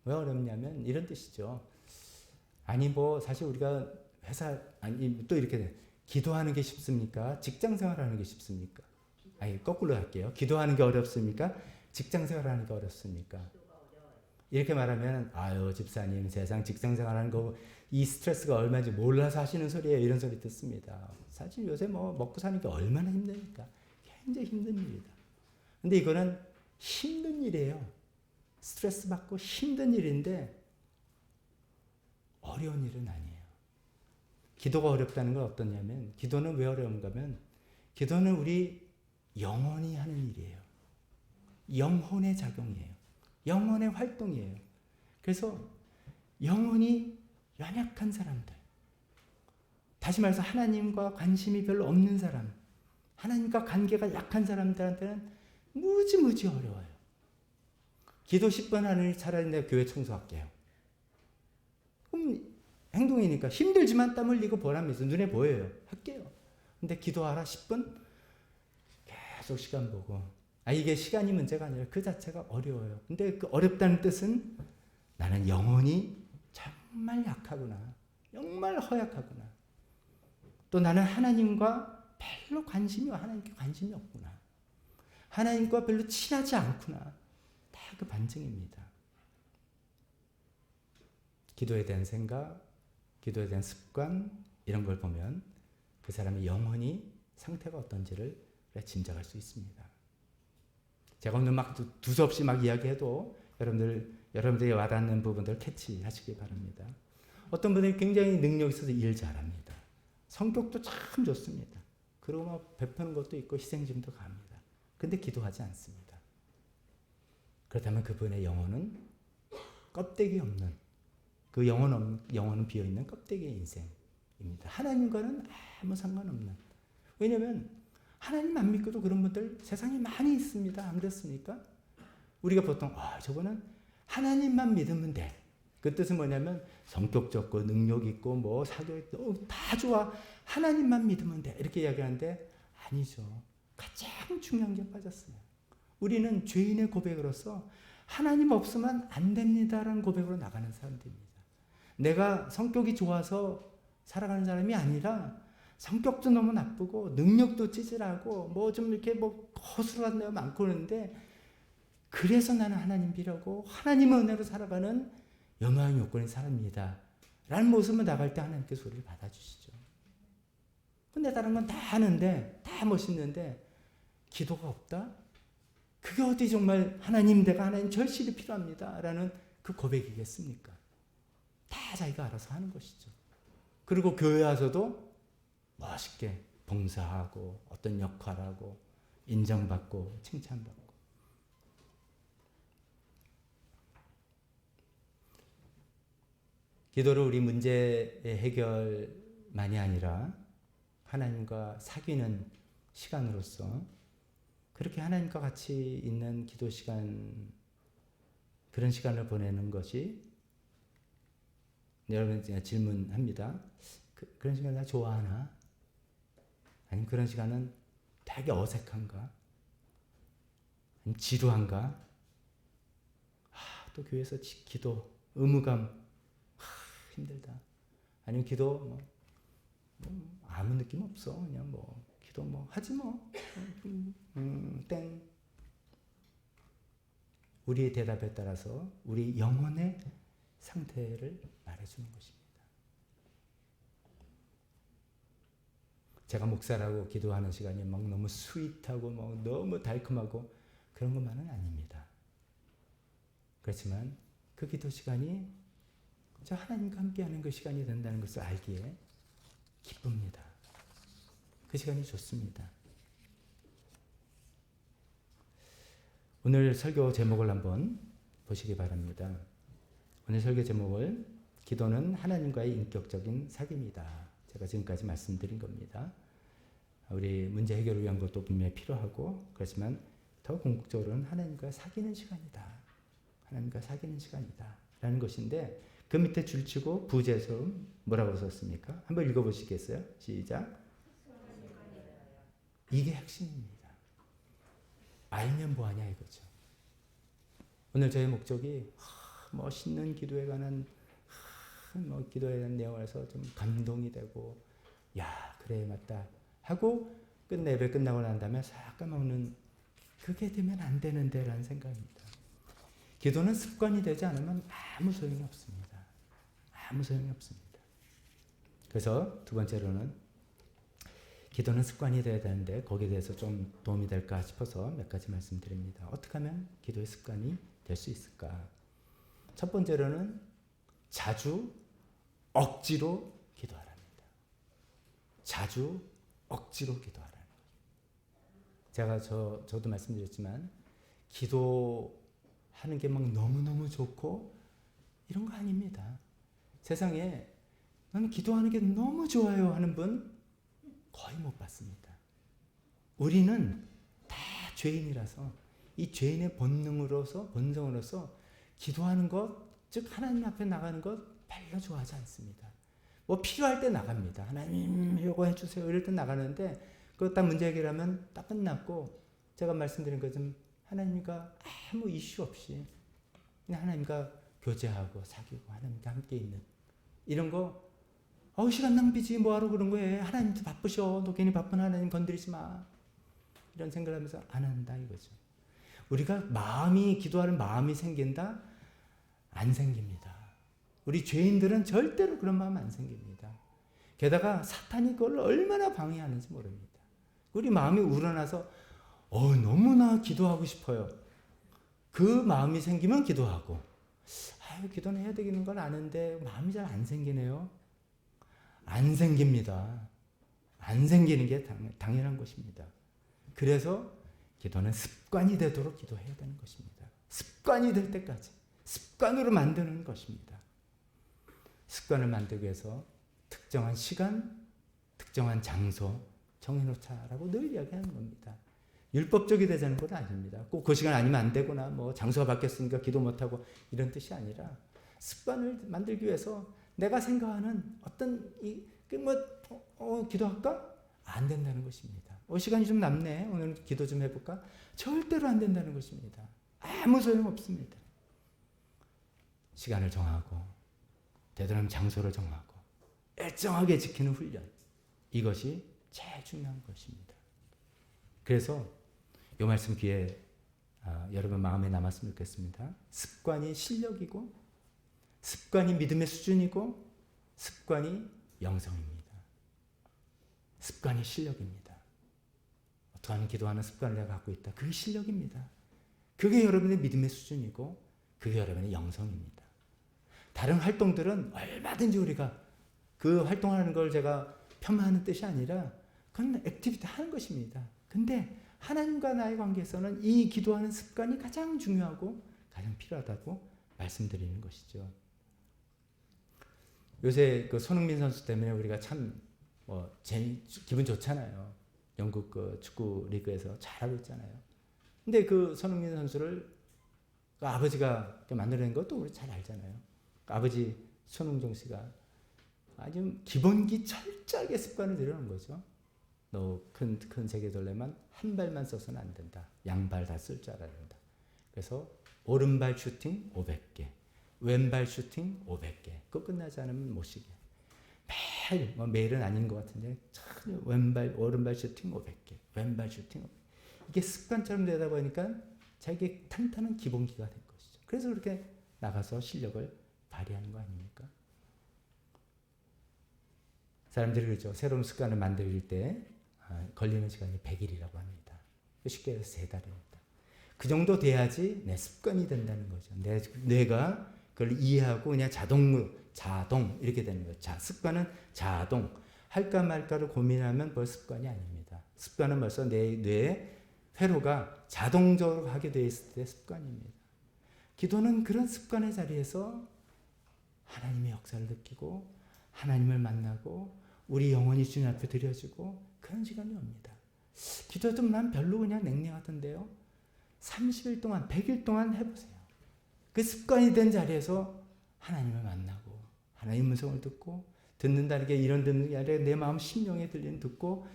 왜 어렵냐면 이런 뜻이죠. 사실 우리가 또 이렇게 돼. 기도하는 게 쉽습니까? 직장 생활하는 게 쉽습니까? 거꾸로 할게요. 기도하는 게 어렵습니까? 직장 생활하는 게 어렵습니까? 이렇게 말하면 집사님 세상 직장 생활하는 거 이 스트레스가 얼마인지 몰라서 하시는 소리예요. 이런 소리 듣습니다. 사실 요새 먹고 사는 게 얼마나 힘드니까. 굉장히 힘든 일이다. 근데 이거는 힘든 일이에요. 스트레스 받고 힘든 일인데 어려운 일은 아니에요. 기도가 어렵다는 건 어떠냐면, 기도는 왜 어려운가 하면, 기도는 우리 영혼이 하는 일이에요. 영혼의 작용이에요. 영혼의 활동이에요. 그래서 영혼이 연약한 사람들, 다시 말해서 하나님과 관심이 별로 없는 사람, 하나님과 관계가 약한 사람들한테는 무지무지 어려워요. 기도 10번 하느니 차라리 내가 교회 청소할게요. 그럼 행동이니까 힘들지만 땀 흘리고 보람이 있어. 눈에 보여요. 할게요. 근데 기도하라 10분? 계속 시간 보고. 이게 시간이 문제가 아니라 그 자체가 어려워요. 근데 그 어렵다는 뜻은 나는 영혼이 정말 약하구나. 정말 허약하구나. 또 나는 하나님과 별로 하나님께 관심이 없구나. 하나님과 별로 친하지 않구나. 다 그 반증입니다. 기도에 대한 생각, 기도에 대한 습관, 이런 걸 보면 그 사람의 영혼이 상태가 어떤지를 짐작할 수 있습니다. 제가 오늘 두서없이 이야기해도 여러분들이 와닿는 부분들을 캐치하시기 바랍니다. 어떤 분들이 굉장히 능력이 있어서 일 잘합니다. 성격도 참 좋습니다. 그리고 베푸는 것도 있고 희생심도 강합니다. 근데 기도하지 않습니다. 그렇다면 그분의 영혼은 껍데기 없는, 그 영혼은 비어있는 껍데기의 인생입니다. 하나님과는 아무 상관없는. 왜냐하면 하나님 안 믿고도 그런 분들 세상에 많이 있습니다. 안 그렇습니까? 우리가 보통 저거는 하나님만 믿으면 돼. 그 뜻은 뭐냐면 성격 좋고 능력 있고 사교 있고 다 좋아. 하나님만 믿으면 돼. 이렇게 이야기하는데 아니죠. 가장 중요한 게 빠졌어요. 우리는 죄인의 고백으로서 하나님 없으면 안 됩니다라는 고백으로 나가는 사람들입니다. 내가 성격이 좋아서 살아가는 사람이 아니라 성격도 너무 나쁘고 능력도 찌질하고 좀 이렇게 허술한 데가 많고 그러는데 그래서 나는 하나님 비라고 하나님의 은혜로 살아가는 연호한 요건의 사람입니다 라는 모습을 나갈 때 하나님께서 우리를 받아주시죠. 근데 다른 건 다 하는데 다 멋있는데 기도가 없다? 그게 어디 정말 하나님 내가 하나님 절실히 필요합니다 라는 그 고백이겠습니까? 다 자기가 알아서 하는 것이죠. 그리고 교회 와서도 멋있게 봉사하고 어떤 역할하고 인정받고 칭찬받고. 기도를 우리 문제의 해결만이 아니라 하나님과 사귀는 시간으로서 그렇게 하나님과 같이 있는 기도 시간, 그런 시간을 보내는 것이, 여러분 제가 질문합니다. 그런 시간 나 좋아하나? 아니면 그런 시간은 되게 어색한가? 아니면 지루한가? 또 교회에서 기도, 의무감, 힘들다. 아니면 기도 아무 느낌 없어. 그냥 기도 하지 뭐. 땡. 우리의 대답에 따라서 우리 영혼의 상태를 말해주는 것입니다. 제가 목사라고 기도하는 시간이 너무 스윗하고 너무 달콤하고 그런 것만은 아닙니다. 그렇지만 그 기도 시간이 저 하나님과 함께하는 그 시간이 된다는 것을 알기에 기쁩니다. 그 시간이 좋습니다. 오늘 설교 제목을 한번 보시기 바랍니다. 오늘 설교 제목을 기도는 하나님과의 인격적인 사귐이다. 제가 지금까지 말씀드린 겁니다. 우리 문제 해결을 위한 것도 분명히 필요하고 그렇지만 더 궁극적으로는 하나님과 사귀는 시간이다. 하나님과 사귀는 시간이다. 라는 것인데 그 밑에 줄치고 부제에서 뭐라고 썼습니까? 한번 읽어보시겠어요? 시작. 이게 핵심입니다. 알면 뭐하냐 이거죠. 오늘 저의 목적이 멋있는 기도에 관한 기도에 대한 내용을 해서 좀 감동이 되고 야 그래 맞다 하고 예배 끝나고 난 다음에 싹 까먹는 그게 되면 안 되는데 라는 생각입니다. 기도는 습관이 되지 않으면 아무 소용이 없습니다. 아무 소용이 없습니다. 그래서 두 번째로는 기도는 습관이 되어야 되는데 거기에 대해서 좀 도움이 될까 싶어서 몇 가지 말씀드립니다. 어떻게 하면 기도의 습관이 될 수 있을까? 첫 번째로는 자주 억지로 기도하랍니다. 자주 억지로 기도하라는 거예요. 제가 저도 말씀드렸지만 기도하는 게 너무너무 좋고 이런 거 아닙니다. 세상에 나는 기도하는 게 너무 좋아요 하는 분 거의 못 봤습니다. 우리는 다 죄인이라서 이 죄인의 본성으로서 기도하는 것, 즉 하나님 앞에 나가는 것 별로 좋아하지 않습니다. 필요할 때 나갑니다. 하나님 이거 해주세요. 이럴 때 나가는데 그거 딱 문제 해결하면 딱 끝났고 제가 말씀드린 것처럼 하나님과 아무 이슈 없이 그냥 하나님과 교제하고 사귀고 하나님과 함께 있는 이런 거 시간 낭비지 뭐하러 그런 거에 하나님도 바쁘셔. 너 괜히 바쁜 하나님 건드리지 마. 이런 생각을 하면서 안 한다 이거죠. 우리가 기도하는 마음이 생긴다? 안 생깁니다. 우리 죄인들은 절대로 그런 마음 안 생깁니다. 게다가 사탄이 그걸 얼마나 방해하는지 모릅니다. 우리 마음이 우러나서 너무나 기도하고 싶어요. 그 마음이 생기면 기도하고 기도는 해야 되는 건 아는데 마음이 잘 안 생기네요. 안 생깁니다. 안 생기는 게 당연한 것입니다. 그래서 기도는 습관이 되도록 기도해야 되는 것입니다. 습관이 될 때까지 습관으로 만드는 것입니다. 습관을 만들기 위해서 특정한 시간, 특정한 장소 정해놓자라고 늘 이야기하는 겁니다. 율법적이 되자는 건 아닙니다. 꼭 그 시간 아니면 안 되거나 장소가 바뀌었으니까 기도 못하고 이런 뜻이 아니라 습관을 만들기 위해서 내가 생각하는 어떤 기도할까? 안 된다는 것입니다. 시간이 좀 남네. 오늘 기도 좀 해볼까? 절대로 안 된다는 것입니다. 아무 소용없습니다. 시간을 정하고 되도록 장소를 정하고 일정하게 지키는 훈련. 이것이 제일 중요한 것입니다. 그래서 이 말씀 귀에 여러분 마음에 남았으면 좋겠습니다. 습관이 실력이고, 습관이 믿음의 수준이고, 습관이 영성입니다. 습관이 실력입니다. 어떻게 하면 기도하는 습관을 내가 갖고 있다. 그게 실력입니다. 그게 여러분의 믿음의 수준이고, 그게 여러분의 영성입니다. 다른 활동들은 얼마든지 우리가 그 활동하는 걸 제가 폄하하는 뜻이 아니라 그건 액티비티 하는 것입니다. 근데 하나님과 나의 관계에서는 이 기도하는 습관이 가장 중요하고 가장 필요하다고 말씀드리는 것이죠. 요새 그 손흥민 선수 때문에 우리가 참 기분 좋잖아요. 영국 그 축구 리그에서 잘하고 있잖아요. 근데 그 손흥민 선수를 그 아버지가 만들어낸 것도 우리 잘 알잖아요. 그 아버지 손흥정 씨가 아주 기본기 철저하게 습관을 들여놓은 거죠. 너 큰 세계 돌려면 한 발만 써서는 안 된다. 양발 다 쓸 줄 알아야 된다. 그래서 오른발 슈팅 500개, 왼발 슈팅 500개. 그거 끝나지 않으면 못 쉬게. 매일, 매일은 아닌 것 같은데 오른발 슈팅 500개, 왼발 슈팅 500개. 이게 습관처럼 되다 보니까 자기의 탄탄한 기본기가 된 것이죠. 그래서 그렇게 나가서 실력을 발휘하는 거 아닙니까? 사람들이 그러죠. 새로운 습관을 만들 때 걸리는 시간이 100일이라고 합니다. 쉽게 해서 3달입니다. 그 정도 돼야지 내 습관이 된다는 거죠. 뇌가 그걸 이해하고 그냥 자동 이렇게 되는 거죠. 습관은 자동. 할까 말까를 고민하면 벌써 습관이 아닙니다. 습관은 벌써 내 뇌의 회로가 자동적으로 하게 되어 있을 때 습관입니다. 기도는 그런 습관의 자리에서 하나님의 역사를 느끼고 하나님을 만나고 우리 영혼이 주님 앞에 드려지고 그런 시간이 옵니다. 기도도 난 별로 그냥 냉랭하던데요. 30일 동안 100일 동안 해보세요. 그 습관이 된 자리에서 하나님을 만나고 하나님 음성을 듣고 듣는다는 게 이런 듣는 게 아니라 내 마음 심령에 들리는 듣고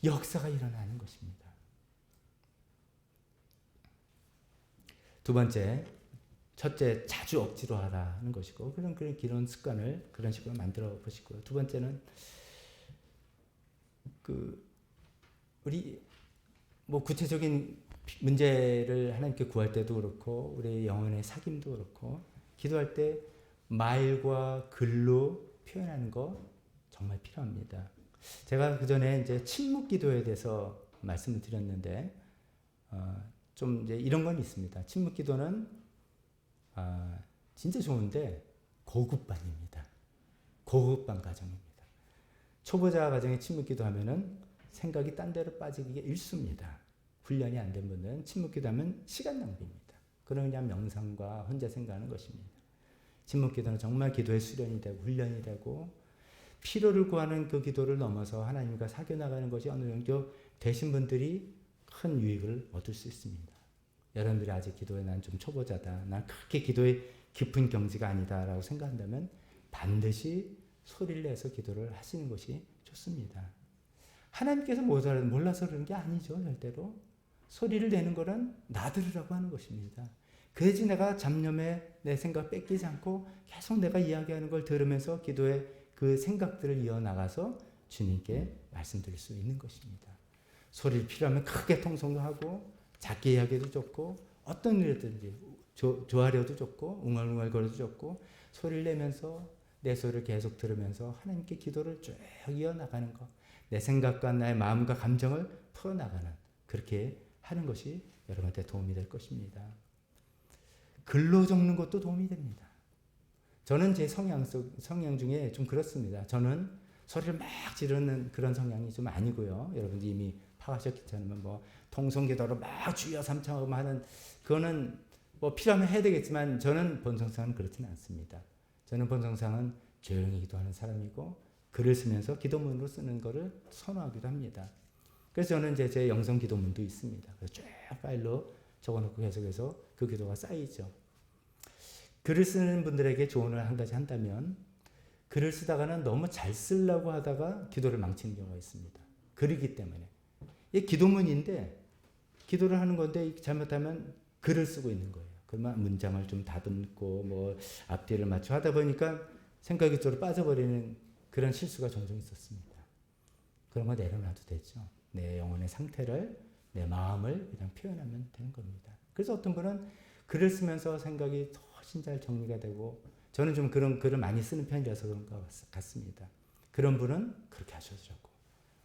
역사가 일어나는 것입니다. 두 번째, 첫째, 자주 억지로 하라는 것이고 그런 기도원 습관을 그런 식으로 만들어 보시고요. 두 번째는 우리 구체적인 문제를 하나님께 구할 때도 그렇고 우리 영혼의 사귐도 그렇고 기도할 때 말과 글로 표현하는 거 정말 필요합니다. 제가 그 전에 이제 침묵 기도에 대해서 말씀을 드렸는데 좀 이제 이런 건 있습니다. 침묵 기도는 진짜 좋은데 고급반입니다. 고급반 과정입니다. 초보자 과정에 침묵 기도하면은 생각이 딴 데로 빠지기가 일쑤입니다. 훈련이 안 된 분들은 침묵 기도하면 시간 낭비입니다. 그냥 명상과 혼자 생각하는 것입니다. 침묵 기도는 정말 기도의 수련이 되고 훈련이 되고 필요를 구하는 그 기도를 넘어서 하나님과 사귀어 나가는 것이 어느 정도 되신 분들이 큰 유익을 얻을 수 있습니다. 여러분들이 아직 기도에 난 좀 초보자다. 난 그렇게 기도에 깊은 경지가 아니다라고 생각한다면 반드시 소리를 내서 기도를 하시는 것이 좋습니다. 하나님께서 몰라서 그러는 게 아니죠. 절대로. 소리를 내는 것은 나들으라고 하는 것입니다. 그래야지 내가 잡념에 내 생각 뺏기지 않고 계속 내가 이야기하는 걸 들으면서 기도의 그 생각들을 이어나가서 주님께 말씀드릴 수 있는 것입니다. 소리를 필요하면 크게 통성도 하고 작게 이야기해도 좋고 어떤 일이든지 좋아려도 좋고 웅얼웅얼 거려도 좋고 소리를 내면서 내 소리를 계속 들으면서 하나님께 기도를 쭉 이어나가는 것, 내 생각과 나의 마음과 감정을 풀어나가는 그렇게 하는 것이 여러분한테 도움이 될 것입니다. 글로 적는 것도 도움이 됩니다. 저는 제 성향 중에 좀 그렇습니다. 저는 소리를 막 지르는 그런 성향이 좀 아니고요. 여러분들이 이미 파악하셨기 때문에 통성기도로 막 주여 삼창하고 하는 그거는 필요하면 해야 되겠지만 저는 본성상은 그렇지는 않습니다. 저는 본성상은 조용히 기도하는 사람이고 글을 쓰면서 기도문으로 쓰는 것을 선호하기도 합니다. 그래서 저는 이제 제 영성 기도문도 있습니다. 그래서 쭉 파일로 적어놓고 계속해서 그 기도가 쌓이죠. 글을 쓰는 분들에게 조언을 한 가지 한다면 글을 쓰다가는 너무 잘 쓰려고 하다가 기도를 망치는 경우가 있습니다. 글이기 때문에. 이게 기도문인데 기도를 하는 건데 잘못하면 글을 쓰고 있는 거예요. 그러면 문장을 좀 다듬고 앞뒤를 맞춰 하다 보니까 생각이 쪽으로 빠져버리는 그런 실수가 종종 있었습니다. 그런 거 내려놔도 되죠. 내 영혼의 상태를 내 마음을 그냥 표현하면 되는 겁니다. 그래서 어떤 분은 글을 쓰면서 생각이 훨씬 잘 정리가 되고, 저는 좀 그런 글을 많이 쓰는 편이라서 그런 것 같습니다. 그런 분은 그렇게 하셔도 좋고,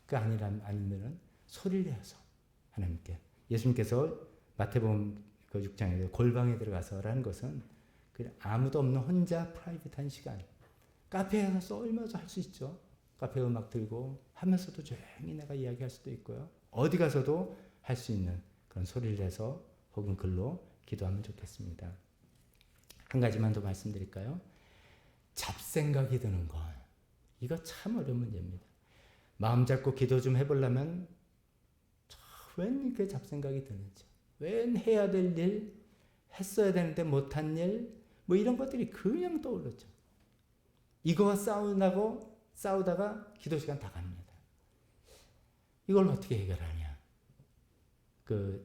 그 아니면은 소리를 내서 하나님께, 예수님께서 마태복음 그 6장에 골방에 들어가서라는 것은 아무도 없는 혼자 프라이빗한 시간, 카페에 가서 얼마나 할 수 있죠. 카페 음악 들고 하면서도 조용히 내가 이야기할 수도 있고요. 어디 가서도 할 수 있는 그런 소리를 내서 혹은 글로 기도하면 좋겠습니다. 한 가지만 더 말씀드릴까요? 잡생각이 드는 것. 이거 참 어려운 문제입니다. 마음 잡고 기도 좀 해보려면 웬 이렇게 잡생각이 드는지, 웬 해야 될 일, 했어야 되는데 못한 일, 뭐 이런 것들이 그냥 떠오르죠. 이거와 싸우다가 기도 시간 다 갑니다. 이걸 어떻게 해결하냐?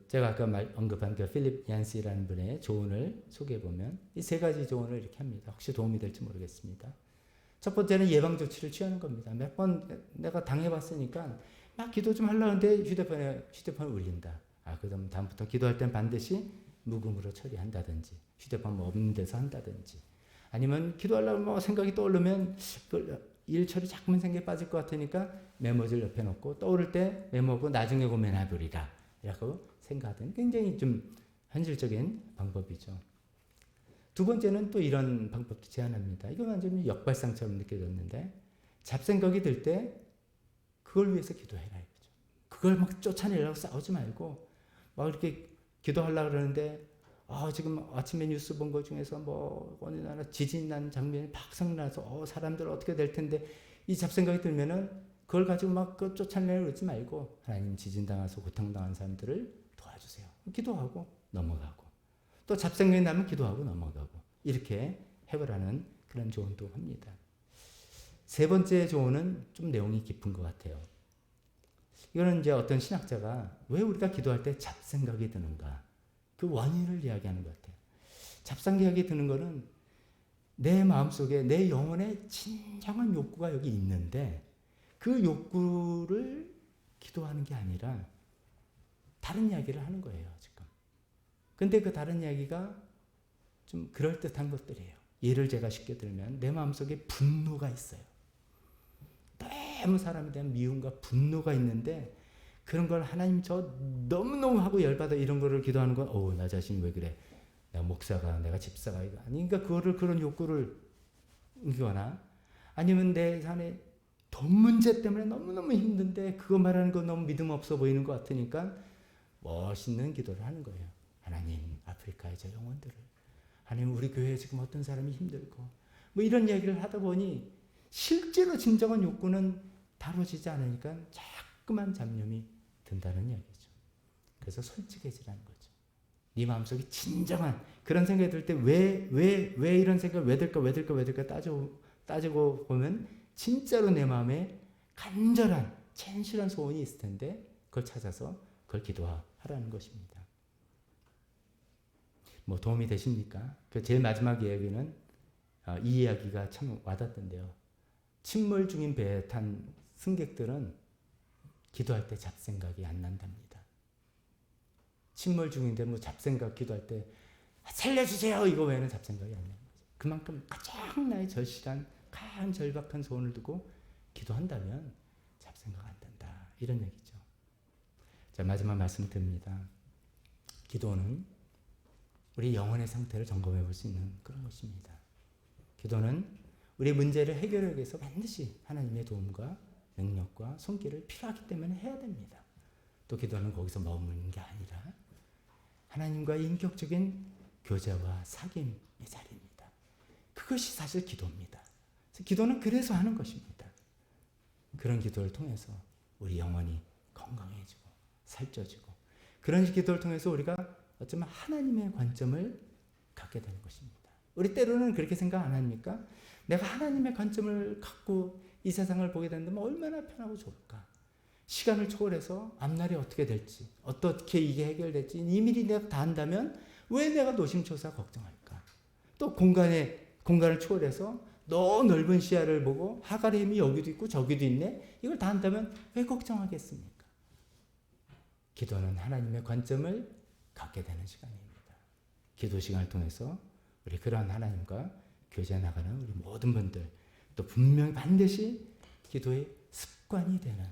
제가 아까 언급한 그 필립 얀시라는 분의 조언을 소개해 보면 이 세 가지 조언을 이렇게 합니다. 혹시 도움이 될지 모르겠습니다. 첫 번째는 예방 조치를 취하는 겁니다. 몇 번 내가 당해봤으니까 막 기도 좀 하려는데 휴대폰이 울린다. 그럼 다음부터 기도할 땐 반드시 무음으로 처리한다든지, 휴대폰 뭐 없는 데서 한다든지, 아니면 기도하려고 뭐 생각이 떠오르면 일 처리 자꾸만 생각이 빠질 것 같으니까 메모지를 옆에 놓고 떠오를 때 메모하고 나중에 고민해보리라 라고 생각하던 굉장히 좀 현실적인 방법이죠. 두 번째는 또 이런 방법도 제안합니다. 이건 완전히 역발상처럼 느껴졌는데, 잡생각이 들 때 그걸 위해서 기도해라 이거죠. 그걸 막 쫓아내려고 싸우지 말고 막 이렇게 기도하려고 그러는데 지금 아침에 뉴스 본 것 중에서 뭐 어느 나라 지진 난 장면이 막 생각나서 사람들 어떻게 될 텐데, 이 잡생각이 들면은 그걸 가지고 막 쫓아내려고 그러지 말고, 하나님 지진 당해서 고통당한 사람들을 도와주세요. 기도하고 넘어가고, 또 잡생각이 나면 기도하고 넘어가고, 이렇게 해보라는 그런 조언도 합니다. 세 번째 조언은 좀 내용이 깊은 것 같아요. 이거는 이제 어떤 신학자가 왜 우리가 기도할 때 잡생각이 드는가, 그 원인을 이야기하는 것 같아요. 잡생각이 드는 거는 내 마음속에, 내 영혼에 진정한 욕구가 여기 있는데, 그 욕구를 기도하는 게 아니라 다른 이야기를 하는 거예요, 지금. 근데 그 다른 이야기가 좀 그럴듯한 것들이에요. 예를 제가 쉽게 들면, 내 마음속에 분노가 있어요. 너무 사람에 대한 미움과 분노가 있는데, 그런 걸 하나님 저 너무너무 하고 열받아 이런 거를 기도하는 건, 나 자신이 왜 그래? 내가 목사가, 내가 집사가, 이거 아니니까 그런 욕구를 이거나, 아니면 내 삶에 돈 문제 때문에 너무너무 힘든데 그거 말하는 거 너무 믿음 없어 보이는 것 같으니까 멋있는 기도를 하는 거예요. 하나님, 아프리카의 저 영혼들을, 하나님 우리 교회에 지금 어떤 사람이 힘들고, 뭐 이런 얘기를 하다 보니 실제로 진정한 욕구는 다뤄지지 않으니까 자꾸만 잡념이 든다는 얘기죠. 그래서 솔직해지라는 거죠. 네 마음속에 진정한 그런 생각이 들 때 왜 이런 생각 왜 들까 따지고 보면 진짜로 내 마음에 간절한 진실한 소원이 있을 텐데, 그걸 찾아서 그걸 기도하라는 것입니다. 뭐 도움이 되십니까? 제일 마지막 이야기는 이 이야기가 참 와닿던데요. 침몰 중인 배에 탄 승객들은 기도할 때 잡생각이 안 난답니다. 침몰 중인데 뭐 잡생각 기도할 때 살려주세요 이거 외에는 잡생각이 안 나는 거죠. 그만큼 가장 나의 절실한 간 절박한 소원을 두고 기도한다면 잡생각 안 된다, 이런 얘기죠. 자, 마지막 말씀 드립니다. 기도는 우리 영혼의 상태를 점검해 볼 수 있는 그런 것입니다. 기도는 우리 문제를 해결하기 위해서 반드시 하나님의 도움과 능력과 손길을 필요하기 때문에 해야 됩니다. 또 기도는 거기서 머무는 게 아니라 하나님과의 인격적인 교제와 사귐의 자리입니다. 그것이 사실 기도입니다. 기도는 그래서 하는 것입니다. 그런 기도를 통해서 우리 영혼이 건강해지고 살쪄지고, 그런 기도를 통해서 우리가 어쩌면 하나님의 관점을 갖게 되는 것입니다. 우리 때로는 그렇게 생각 안 합니까? 내가 하나님의 관점을 갖고 이 세상을 보게 된다면 얼마나 편하고 좋을까? 시간을 초월해서 앞날이 어떻게 될지, 어떻게 이게 해결될지 이미 내가 다 안다면 왜 내가 노심초사 걱정할까? 또 공간을 초월해서 너 넓은 시야를 보고 하갈의 힘이 여기도 있고 저기도 있네, 이걸 다 안다면 왜 걱정하겠습니까? 기도는 하나님의 관점을 갖게 되는 시간입니다. 기도 시간을 통해서 우리 그런 하나님과 교제해 나가는 우리 모든 분들, 또 분명히 반드시 기도의 습관이 되는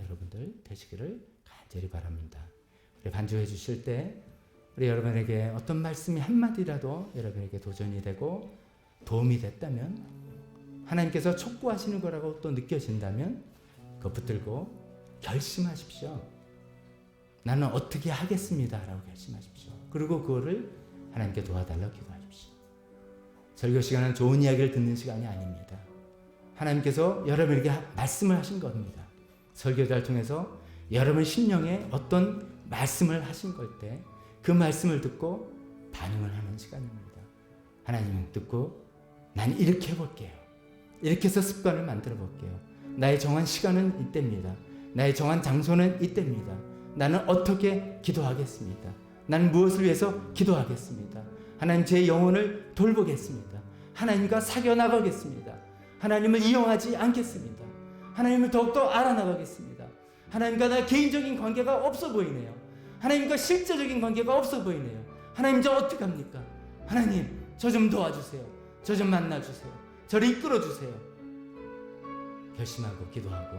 여러분들 되시기를 간절히 바랍니다. 우리 반주해 주실 때 우리 여러분에게 어떤 말씀이 한마디라도 여러분에게 도전이 되고 도움이 됐다면, 하나님께서 촉구하시는 거라고 또 느껴진다면 그거 붙들고 결심하십시오. 나는 어떻게 하겠습니다 라고 결심하십시오. 그리고 그거를 하나님께 도와달라고 기도하십시오. 설교 시간은 좋은 이야기를 듣는 시간이 아닙니다. 하나님께서 여러분에게 말씀을 하신 겁니다. 설교자를 통해서 여러분 심령에 어떤 말씀을 하신 걸 때 그 말씀을 듣고 반응을 하는 시간입니다. 하나님 듣고 난 이렇게 해볼게요. 이렇게 해서 습관을 만들어 볼게요. 나의 정한 시간은 이때입니다. 나의 정한 장소는 이때입니다. 나는 어떻게 기도하겠습니다. 나는 무엇을 위해서 기도하겠습니다. 하나님 제 영혼을 돌보겠습니다. 하나님과 사겨 나가겠습니다. 하나님을 이용하지 않겠습니다. 하나님을 더욱더 알아나가겠습니다. 하나님과 나 개인적인 관계가 없어 보이네요. 하나님과 실제적인 관계가 없어 보이네요. 하나님 저 어떡합니까? 하나님 저 좀 도와주세요. 저 좀 만나주세요. 저를 이끌어주세요. 결심하고 기도하고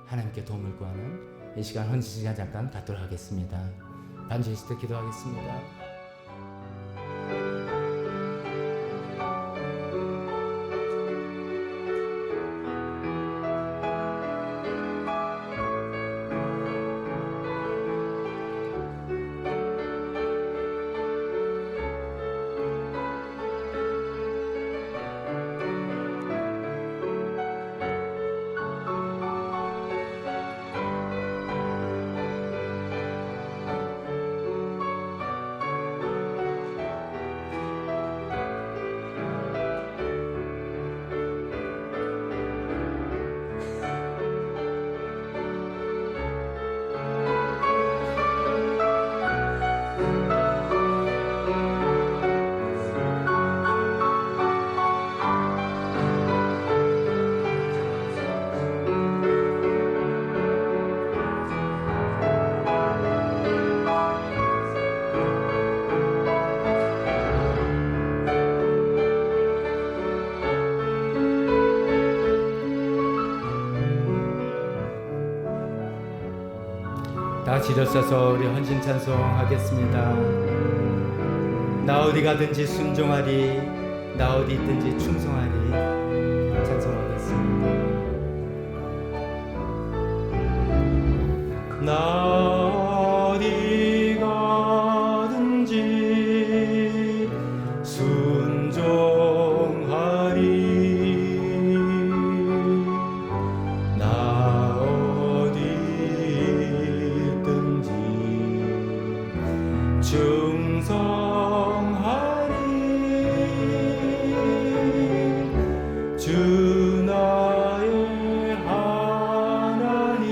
하나님께 도움을 구하는 이 시간 헌신 시간 잠깐 갖도록 하겠습니다. 반주하실 때 기도하겠습니다. 다 같이 일어서서 우리 헌신 찬송하겠습니다. 나 어디 가든지 순종하리, 나 어디 있든지 충성하리. 찬송하겠습니다. 나 어디 가든지 순종하리. 나 어디 있든지 충성하리. 주 나의 하나님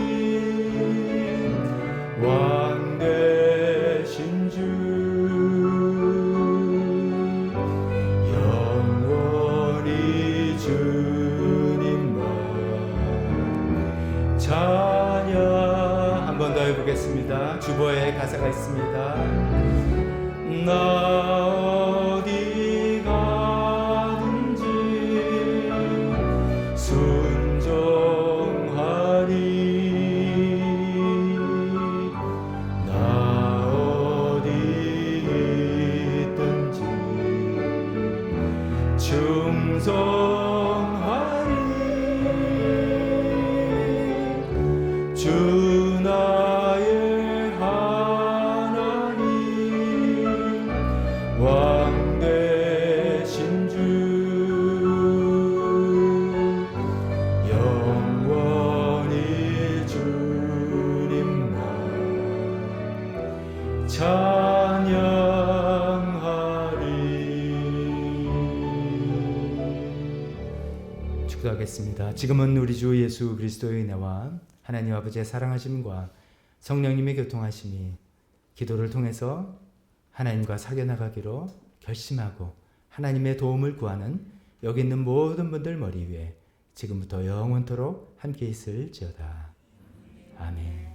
왕 되신 주 영원히 주님만 찬양. 한 번 더 해보겠습니다. 주보에 가사가 있습니다. 나 어디 가든지 순종하리. 나 어디 있든지 충성하리. 주 나의 하나님 왕 되신 주 영원히 주님만 찬양하리. 축도하겠습니다. 지금은 우리 주 예수 그리스도의 은혜와 하나님 아버지의 사랑하심과 성령님의 교통하심이 기도를 통해서 하나님과 사겨 나가기로 결심하고 하나님의 도움을 구하는 여기 있는 모든 분들 머리 위에 지금부터 영원토록 함께 있을지어다. 아멘.